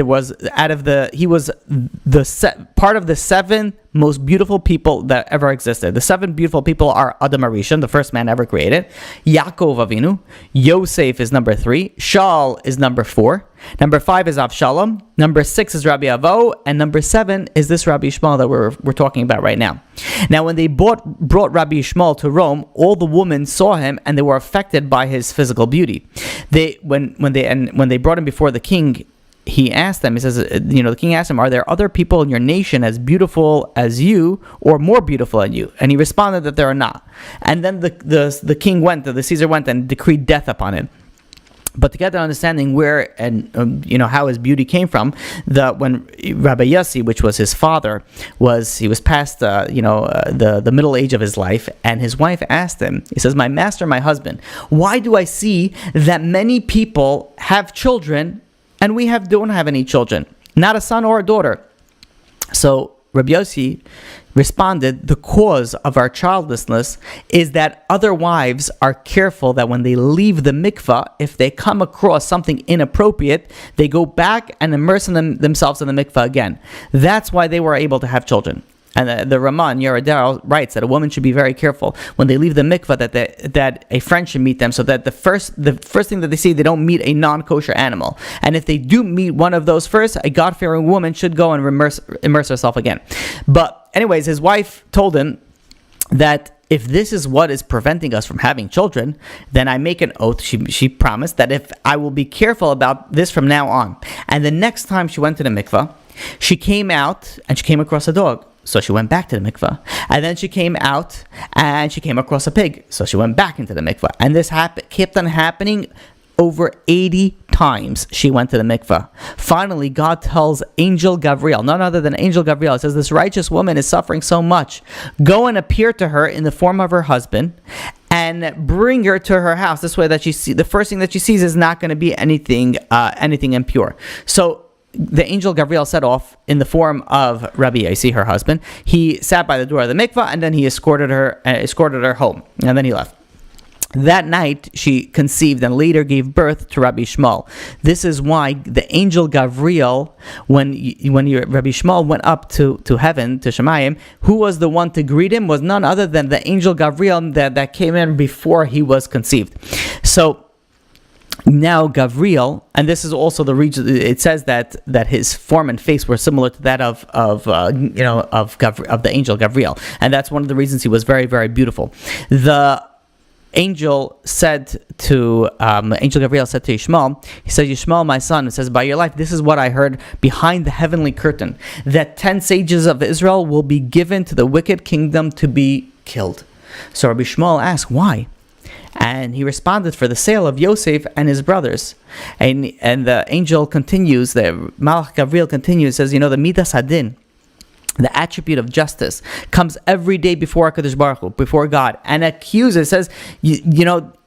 he was part of the 7 most beautiful people that ever existed. The 7 beautiful people are Adam Arishon, the first man ever created. Yaakov Avinu. Yosef is number 3. Shaul is number 4. Number 5 is Avshalom. Number 6 is Rabbi Avo. And number 7 is this Rabbi Shmuel that we're talking about right now. Now, when they brought Rabbi Shmuel to Rome, all the women saw him and they were affected by his physical beauty. When they brought him before the king, he asked them, he says, the king asked him, are there other people in your nation as beautiful as you or more beautiful than you? And he responded that there are not. And then the king the Caesar went and decreed death upon him. But to get an understanding where and how his beauty came from, when Rabbi Yossi, which was his father, was past the middle age of his life, and his wife asked him, he says, my master, my husband, why do I see that many people have children and we don't have any children, not a son or a daughter? So Rabbi Yossi responded, the cause of our childlessness is that other wives are careful that when they leave the mikvah, if they come across something inappropriate, they go back and immerse themselves in the mikvah again. That's why they were able to have children. And the Raman Yeridel writes that a woman should be very careful when they leave the mikvah that a friend should meet them, so that the first thing that they see, they don't meet a non-kosher animal. And if they do meet one of those first, a God-fearing woman should go and immerse herself again. But anyways, his wife told him that if this is what is preventing us from having children, then I make an oath. She promised that if I will be careful about this from now on. And the next time she went to the mikvah, she came out and she came across a dog. So she went back to the mikvah. And then she came out and she came across a pig. So she went back into the mikvah. And this kept on happening over 80 times. She went to the mikvah. Finally, God tells angel Gabriel, none other than angel Gabriel, says, this righteous woman is suffering so much. Go and appear to her in the form of her husband and bring her to her house. This way that the first thing that she sees is not going to be anything impure. So the angel Gabriel set off in the form of Rabbi Yossi, her husband. He sat by the door of the mikvah, and then he escorted her home, and then he left. That night, she conceived and later gave birth to Rabbi Shmuel. This is why the angel Gabriel, when Rabbi Shmuel went up to heaven, to Shemayim, who was the one to greet him was none other than the angel Gabriel that came in before he was conceived. So now Gabriel, and this is also the region. It says that his form and face were similar to that of the angel Gabriel, and that's one of the reasons he was very, very beautiful. The angel Gabriel said to Yishmael, he said, Yishmael, my son, it says, by your life, this is what I heard behind the heavenly curtain, that 10 sages of Israel will be given to the wicked kingdom to be killed. So Rabbi Shmuel asked, why? And he responded, for the sale of Yosef and his brothers. And the angel continues, the Malach Gabriel continues, says, the Midas Hadin, the attribute of justice, comes every day before HaKadosh Baruch Hu, before God, and accuses, says, you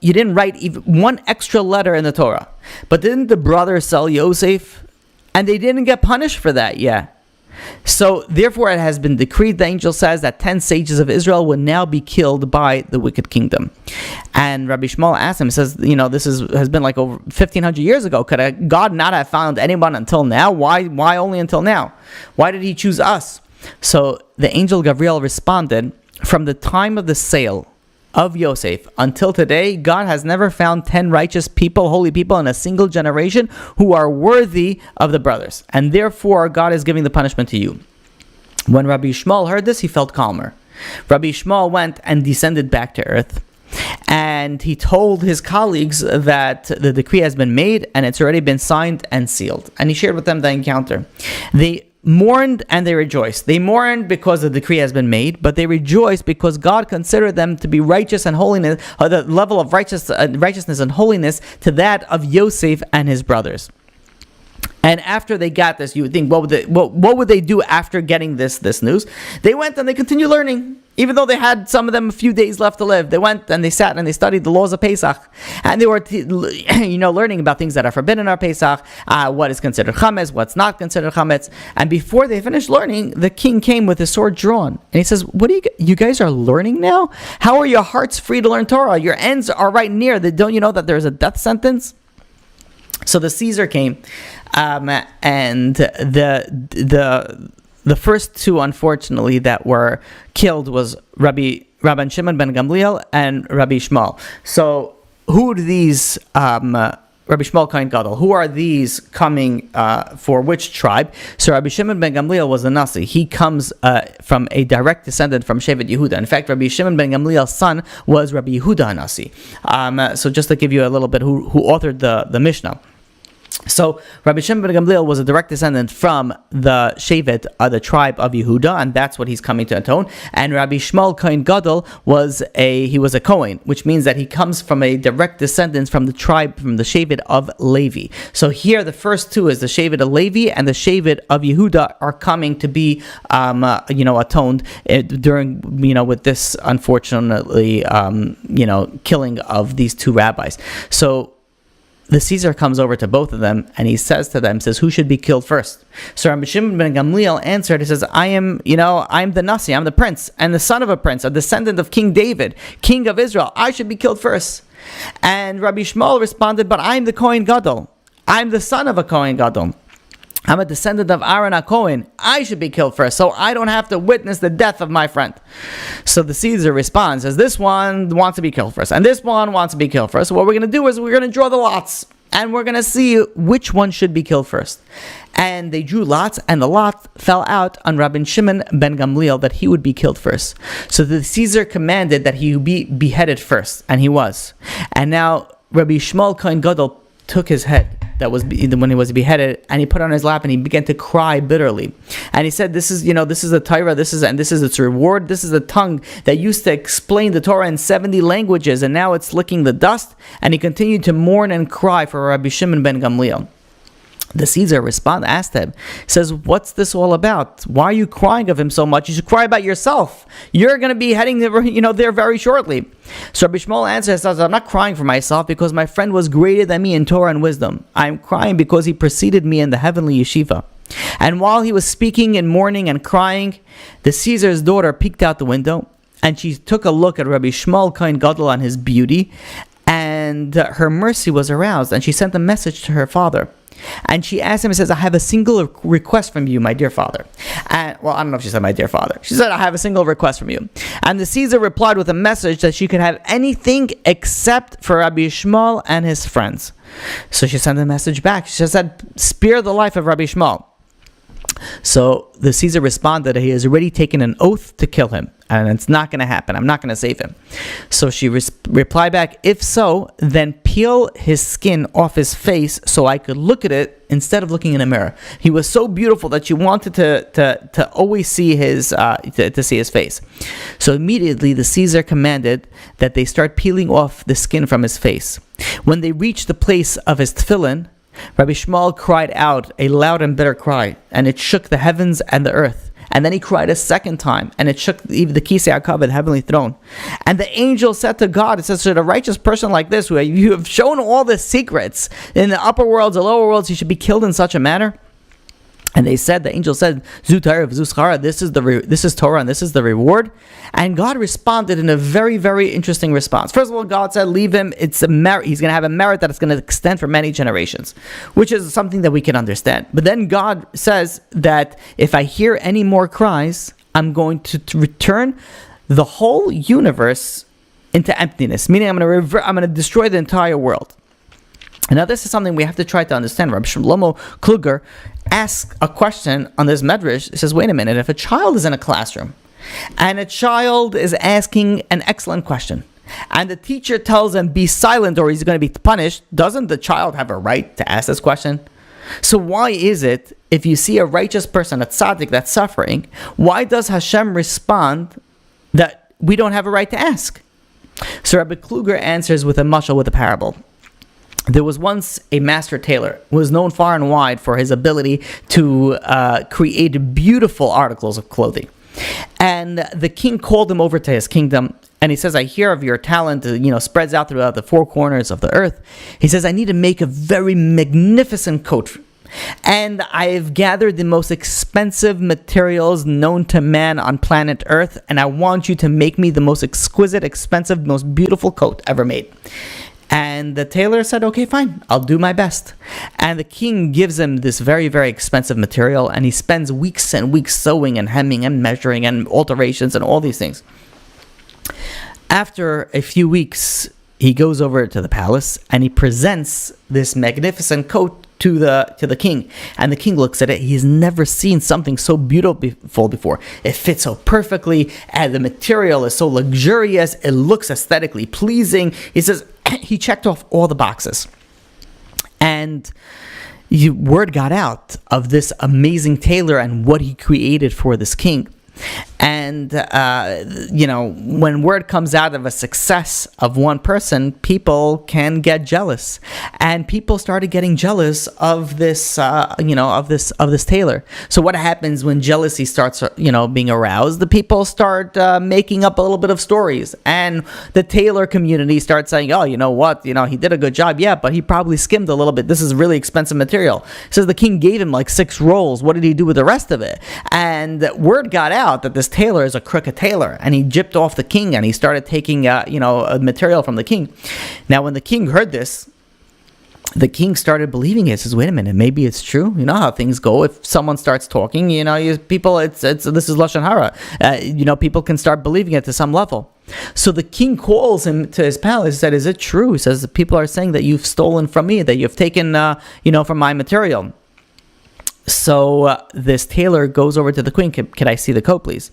didn't write even one extra letter in the Torah, but didn't the brothers sell Yosef? And they didn't get punished for that yet. So therefore it has been decreed, the angel says, that 10 sages of Israel will now be killed by the wicked kingdom. And Rabbi Shmuel asked him, says, this has been like over 1,500 years ago. Could God not have found anyone until now? Why only until now? Why did he choose us? So the angel Gabriel responded, from the time of the sale of Yosef until today, God has never found 10 righteous people, holy people in a single generation who are worthy of the brothers. And therefore, God is giving the punishment to you. When Rabbi Shmuel heard this, he felt calmer. Rabbi Shmuel went and descended back to earth. And he told his colleagues that the decree has been made and it's already been signed and sealed. And he shared with them the encounter. They mourned and they rejoiced. They mourned because the decree has been made, but they rejoiced because God considered them to be righteous and holiness, or the level of righteousness and holiness to that of Yosef and his brothers. And after they got this, you would think, what would they do after getting this news? They went and they continued learning. Even though they had, some of them, a few days left to live, they went and they sat and they studied the laws of Pesach. And they were, learning about things that are forbidden on Pesach, what is considered chametz, what's not considered chametz. And before they finished learning, the king came with his sword drawn. And he says, what do you guys are learning now? How are your hearts free to learn Torah? Your ends are right near. Don't you know that there's a death sentence? So the Caesar came, and the first two, unfortunately, that were killed was Rabbi Shimon ben Gamliel and Rabbi Shmuel. So who are these, Rabbi Shmuel Kohen Gadol, who are these coming for which tribe? So Rabbi Shimon ben Gamliel was a Nasi. He comes from a direct descendant from Shevet Yehuda. In fact, Rabbi Shimon ben Gamliel's son was Rabbi Yehuda Nasi. So just to give you a little bit who authored the Mishnah. So Rabbi Shimon ben Gamliel was a direct descendant from the Shevet, the tribe of Yehuda, and that's what he's coming to atone. And Rabbi Shmuel Kohen Gadol was a Kohen, which means that he comes from a direct descendant from the tribe, from the Shevet of Levi. So here the first two is the Shevet of Levi and the Shevet of Yehuda are coming to be atoned during with this unfortunately killing of these two rabbis. So the Caesar comes over to both of them and he says to them, who should be killed first? So Rabbi Shimon ben Gamliel answered, he says, I am the Nasi, I'm the prince and the son of a prince, a descendant of King David, king of Israel. I should be killed first. And Rabbi Shmuel responded, but I'm the Kohen Gadol. I'm the son of a Kohen Gadol. I'm a descendant of Aaron HaKohen. I should be killed first, so I don't have to witness the death of my friend. So the Caesar responds, says, this one wants to be killed first, and this one wants to be killed first. So what we're going to do is we're going to draw the lots, and we're going to see which one should be killed first. And they drew lots, and the lot fell out on Rabbi Shimon ben Gamliel that he would be killed first. So the Caesar commanded that he be beheaded first, and he was. And now Rabbi Shmuel Kohen Gadol took his head that was when he was beheaded, and he put it on his lap and he began to cry bitterly. And he said, this is the Torah, this is its reward, this is the tongue that used to explain the Torah in 70 languages, and now it's licking the dust. And he continued to mourn and cry for Rabbi Shimon ben Gamliel. The Caesar asked him, says, what's this all about? Why are you crying of him so much? You should cry about yourself. You're going to be heading there very shortly. So Rabbi Shmuel answers, says, I'm not crying for myself because my friend was greater than me in Torah and wisdom. I'm crying because he preceded me in the heavenly yeshiva. And while he was speaking and mourning and crying, the Caesar's daughter peeked out the window and she took a look at Rabbi Shmuel Kohen Gadol and his beauty, and her mercy was aroused, and she sent a message to her father. And she asked him and says, I have a single request from you, my dear father. And, well, I don't know if she said my dear father. She said, I have a single request from you. And the Caesar replied with a message that she could have anything except for Rabbi Shmuel and his friends. So she sent a message back. She said, spare the life of Rabbi Shmuel. So the Caesar responded that he has already taken an oath to kill him, and it's not going to happen. I'm not going to save him. So she replied back, if so, then peel his skin off his face so I could look at it instead of looking in a mirror. He was so beautiful that she wanted to always see his to see his face. So immediately the Caesar commanded that they start peeling off the skin from his face. When they reached the place of his tefillin, Rabbi Shmuel cried out a loud and bitter cry, and it shook the heavens and the earth. And then he cried a second time, and it shook even the Kisei HaKavod, the heavenly throne. And the angel said to God, it says, should a righteous person like this, who you have shown all the secrets in the upper worlds, the lower worlds, he should be killed in such a manner? And they said, the angel said, Zu Torah v'zu schara, this is Torah and this is the reward. And God responded in a very, very interesting response. First of all, God said, leave him. It's a merit. He's going to have a merit that is going to extend for many generations, which is something that we can understand. But then God says that if I hear any more cries, I'm going to return the whole universe into emptiness, meaning I'm going to destroy the entire world. And now this is something we have to try to understand. Rabbi Shlomo Kluger asks a question on this medrash. He says, wait a minute, if a child is in a classroom and a child is asking an excellent question and the teacher tells him be silent or he's going to be punished, doesn't the child have a right to ask this question? So why is it, if you see a righteous person, a tzaddik that's suffering, why does Hashem respond that we don't have a right to ask? So Rabbi Kluger answers with a mashal, with a parable. There was once a master tailor who was known far and wide for his ability to create beautiful articles of clothing. And the king called him over to his kingdom, and he says, I hear of your talent, spreads out throughout the four corners of the earth. He says, I need to make a very magnificent coat. And I've gathered the most expensive materials known to man on planet Earth, and I want you to make me the most exquisite, expensive, most beautiful coat ever made. And the tailor said, okay, fine, I'll do my best. And the king gives him this very, very expensive material, and he spends weeks and weeks sewing and hemming and measuring and alterations and all these things. After a few weeks, he goes over to the palace and he presents this magnificent coat to the king, and the king looks at it. He's never seen something so beautiful before. It fits so perfectly, and the material is so luxurious. It looks aesthetically pleasing. He says he checked off all the boxes, and word got out of this amazing tailor and what he created for this king. And, when word comes out of a success of one person, people can get jealous. And people started getting jealous of this, of this tailor. So what happens when jealousy starts, being aroused? The people start making up a little bit of stories. And the tailor community starts saying, oh, you know what? He did a good job. Yeah, but he probably skimmed a little bit. This is really expensive material. Says the king gave him like 6 rolls. What did he do with the rest of it? And word got out that this tailor is a crooked tailor, and he gypped off the king, and he started taking material from the king. Now when the king heard this, the king started believing it. He says, wait a minute, maybe it's true. You know how things go. If someone starts talking, people, this is Lashon Hara. People can start believing it to some level. So the king calls him to his palace. He said, is it true? He says, people are saying that you've stolen from me, that you've taken, from my material. So this tailor goes over to the queen. Can I see the coat, please?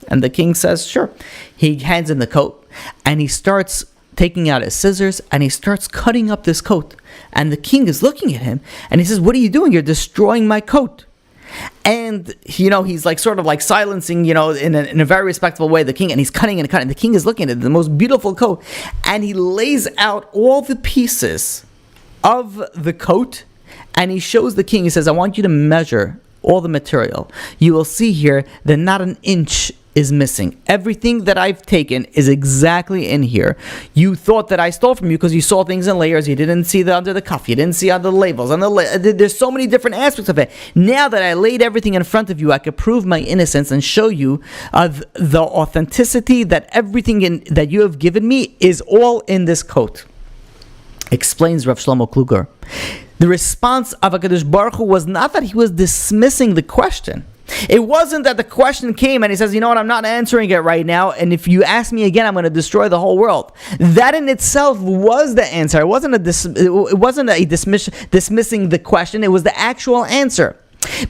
And the king says, sure. He hands him the coat, and he starts taking out his scissors, and he starts cutting up this coat. And the king is looking at him, and he says, what are you doing? You're destroying my coat. And, he's sort of silencing, in a very respectful way, the king, and he's cutting and cutting. The king is looking at the most beautiful coat, and he lays out all the pieces of the coat, And he shows the king, he says, I want you to measure all the material. You will see here that not an inch is missing. Everything that I've taken is exactly in here. You thought that I stole from you because you saw things in layers. You didn't see the under the cuff. You didn't see under the labels. There's so many different aspects of it. Now that I laid everything in front of you, I could prove my innocence and show you the authenticity that everything that you have given me is all in this coat. Explains Rav Shlomo Kluger. The response of HaKadosh Baruch Hu was not that he was dismissing the question. It wasn't that the question came and he says, you know what, I'm not answering it right now, and if you ask me again, I'm going to destroy the whole world. That in itself was the answer. It wasn't dismissing the question. It was the actual answer.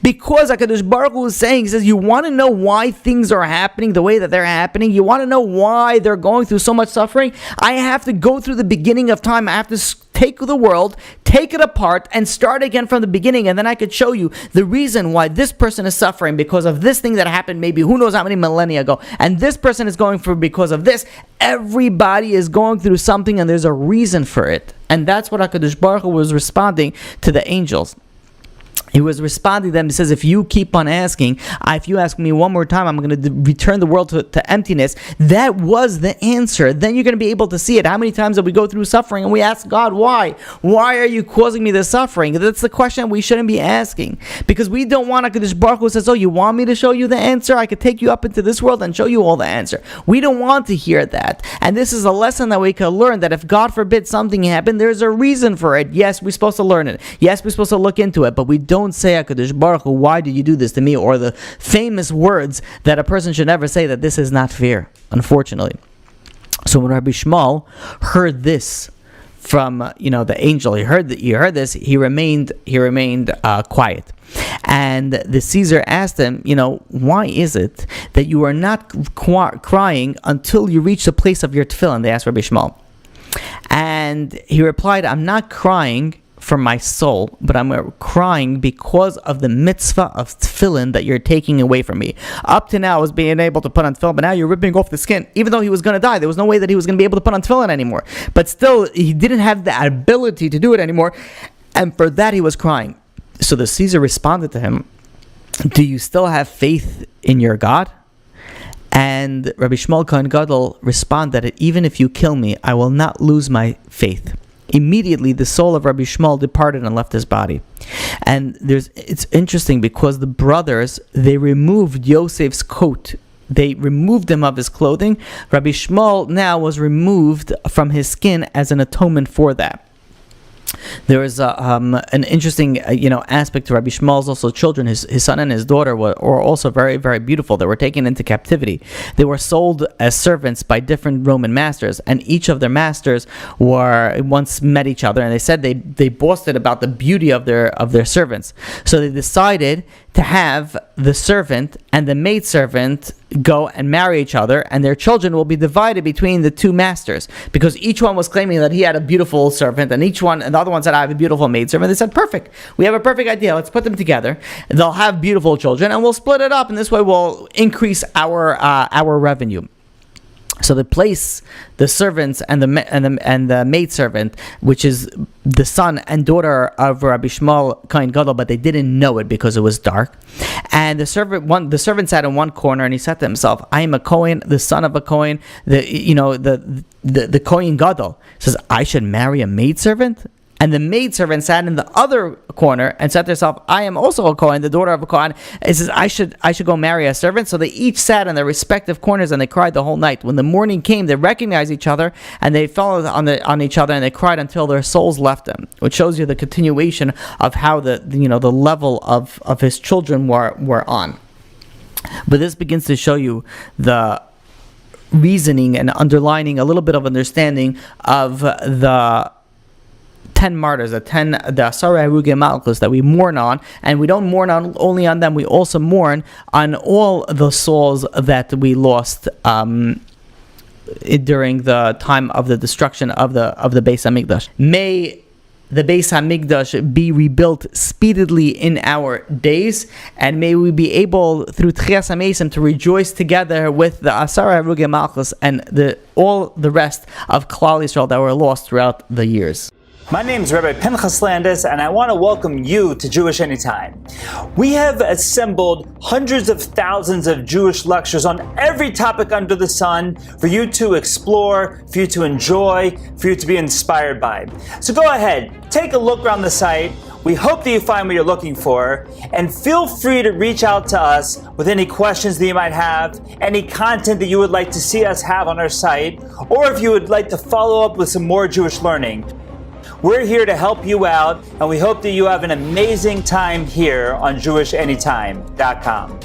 Because HaKadosh Baruch Hu is saying, he says, you want to know why things are happening the way that they're happening? You want to know why they're going through so much suffering? I have to go through the beginning of time. I have to take the world, take it apart, and start again from the beginning, and then I could show you the reason why this person is suffering because of this thing that happened maybe who knows how many millennia ago, and this person is going through because of this. Everybody is going through something, and there's a reason for it. And that's what HaKadosh Baruch Hu was responding to the angels. He was responding to them. He says, if you keep on asking, if you ask me one more time, I'm going to return the world to emptiness. That was the answer. Then you're going to be able to see it. How many times did we go through suffering and we ask God, why? Why are you causing me this suffering? That's the question we shouldn't be asking. Because we don't want HaKadosh Baruch Hu says, oh, you want me to show you the answer? I could take you up into this world and show you all the answer. We don't want to hear that. And this is a lesson that we can learn, that if God forbid something happened, there's a reason for it. Yes, we're supposed to learn it. Yes, we're supposed to look into it. But we don't say, HaKadosh Baruch Hu, why did you do this to me? Or the famous words that a person should never say, that this is not fair, unfortunately. So when Rabbi Shmuel heard this from the angel, he heard this, he remained quiet. And the Caesar asked him, why is it that you are not crying until you reach the place of your tefillin? They asked Rabbi Shmuel. And he replied, I'm not crying for my soul, but I'm crying because of the mitzvah of tefillin that you're taking away from me. Up to now I was being able to put on tefillin, but now you're ripping off the skin. Even though he was going to die, there was no way that he was going to be able to put on tefillin anymore. But still, he didn't have the ability to do it anymore, and for that he was crying. So the Caesar responded to him, do you still have faith in your God? And Rabbi Shmuel Kohen Gadol responded that even if you kill me, I will not lose my faith. Immediately, the soul of Rabbi Shmuel departed and left his body. And it's interesting because the brothers, they removed Yosef's coat. They removed him of his clothing. Rabbi Shmuel now was removed from his skin as an atonement for that. There is an interesting aspect to Rabbi Shmuel's also children. His son and his daughter were also very, very beautiful. They were taken into captivity. They were sold as servants by different Roman masters, and each of their masters once met each other, and they said they boasted about the beauty of their servants. So they decided to have the servant and the maidservant go and marry each other, and their children will be divided between the two masters, because each one was claiming that he had a beautiful servant, and the other one said, I have a beautiful maidservant. They said, perfect, we have a perfect idea, let's put them together, they'll have beautiful children, and we'll split it up, and this way we'll increase our revenue. So they place the servants and the maidservant, which is the son and daughter of Rabbi Shmuel Kohen Gadol, but they didn't know it because it was dark. And the servant sat in one corner, and he said to himself, I am a Kohen, the son of a Kohen, the Kohen Gadol. He says, I should marry a maidservant? And the maidservant sat in the other corner and said to herself, I am also a Kohen, the daughter of a Kohen. It says, I should go marry a servant. So they each sat in their respective corners and they cried the whole night. When the morning came, they recognized each other and they fell on each other and they cried until their souls left them, which shows you the continuation of how the level of his children were on. But this begins to show you the reasoning and underlining a little bit of understanding of the 10 martyrs, the Asarei Harugei Malchus that we mourn on, and we don't mourn only on them, we also mourn on all the souls that we lost during the time of the destruction of the Beis Hamikdash. May the Beis Hamikdash be rebuilt speedily in our days, and may we be able, through Tchias HaMeisim, to rejoice together with the Asarei Harugei Malchus and all the rest of Klal Yisrael that were lost throughout the years. My name is Rabbi Pinchas Landis, and I want to welcome you to Jewish Anytime. We have assembled hundreds of thousands of Jewish lectures on every topic under the sun for you to explore, for you to enjoy, for you to be inspired by. So go ahead, take a look around the site. We hope that you find what you're looking for, and feel free to reach out to us with any questions that you might have, any content that you would like to see us have on our site, or if you would like to follow up with some more Jewish learning. We're here to help you out, and we hope that you have an amazing time here on JewishAnytime.com.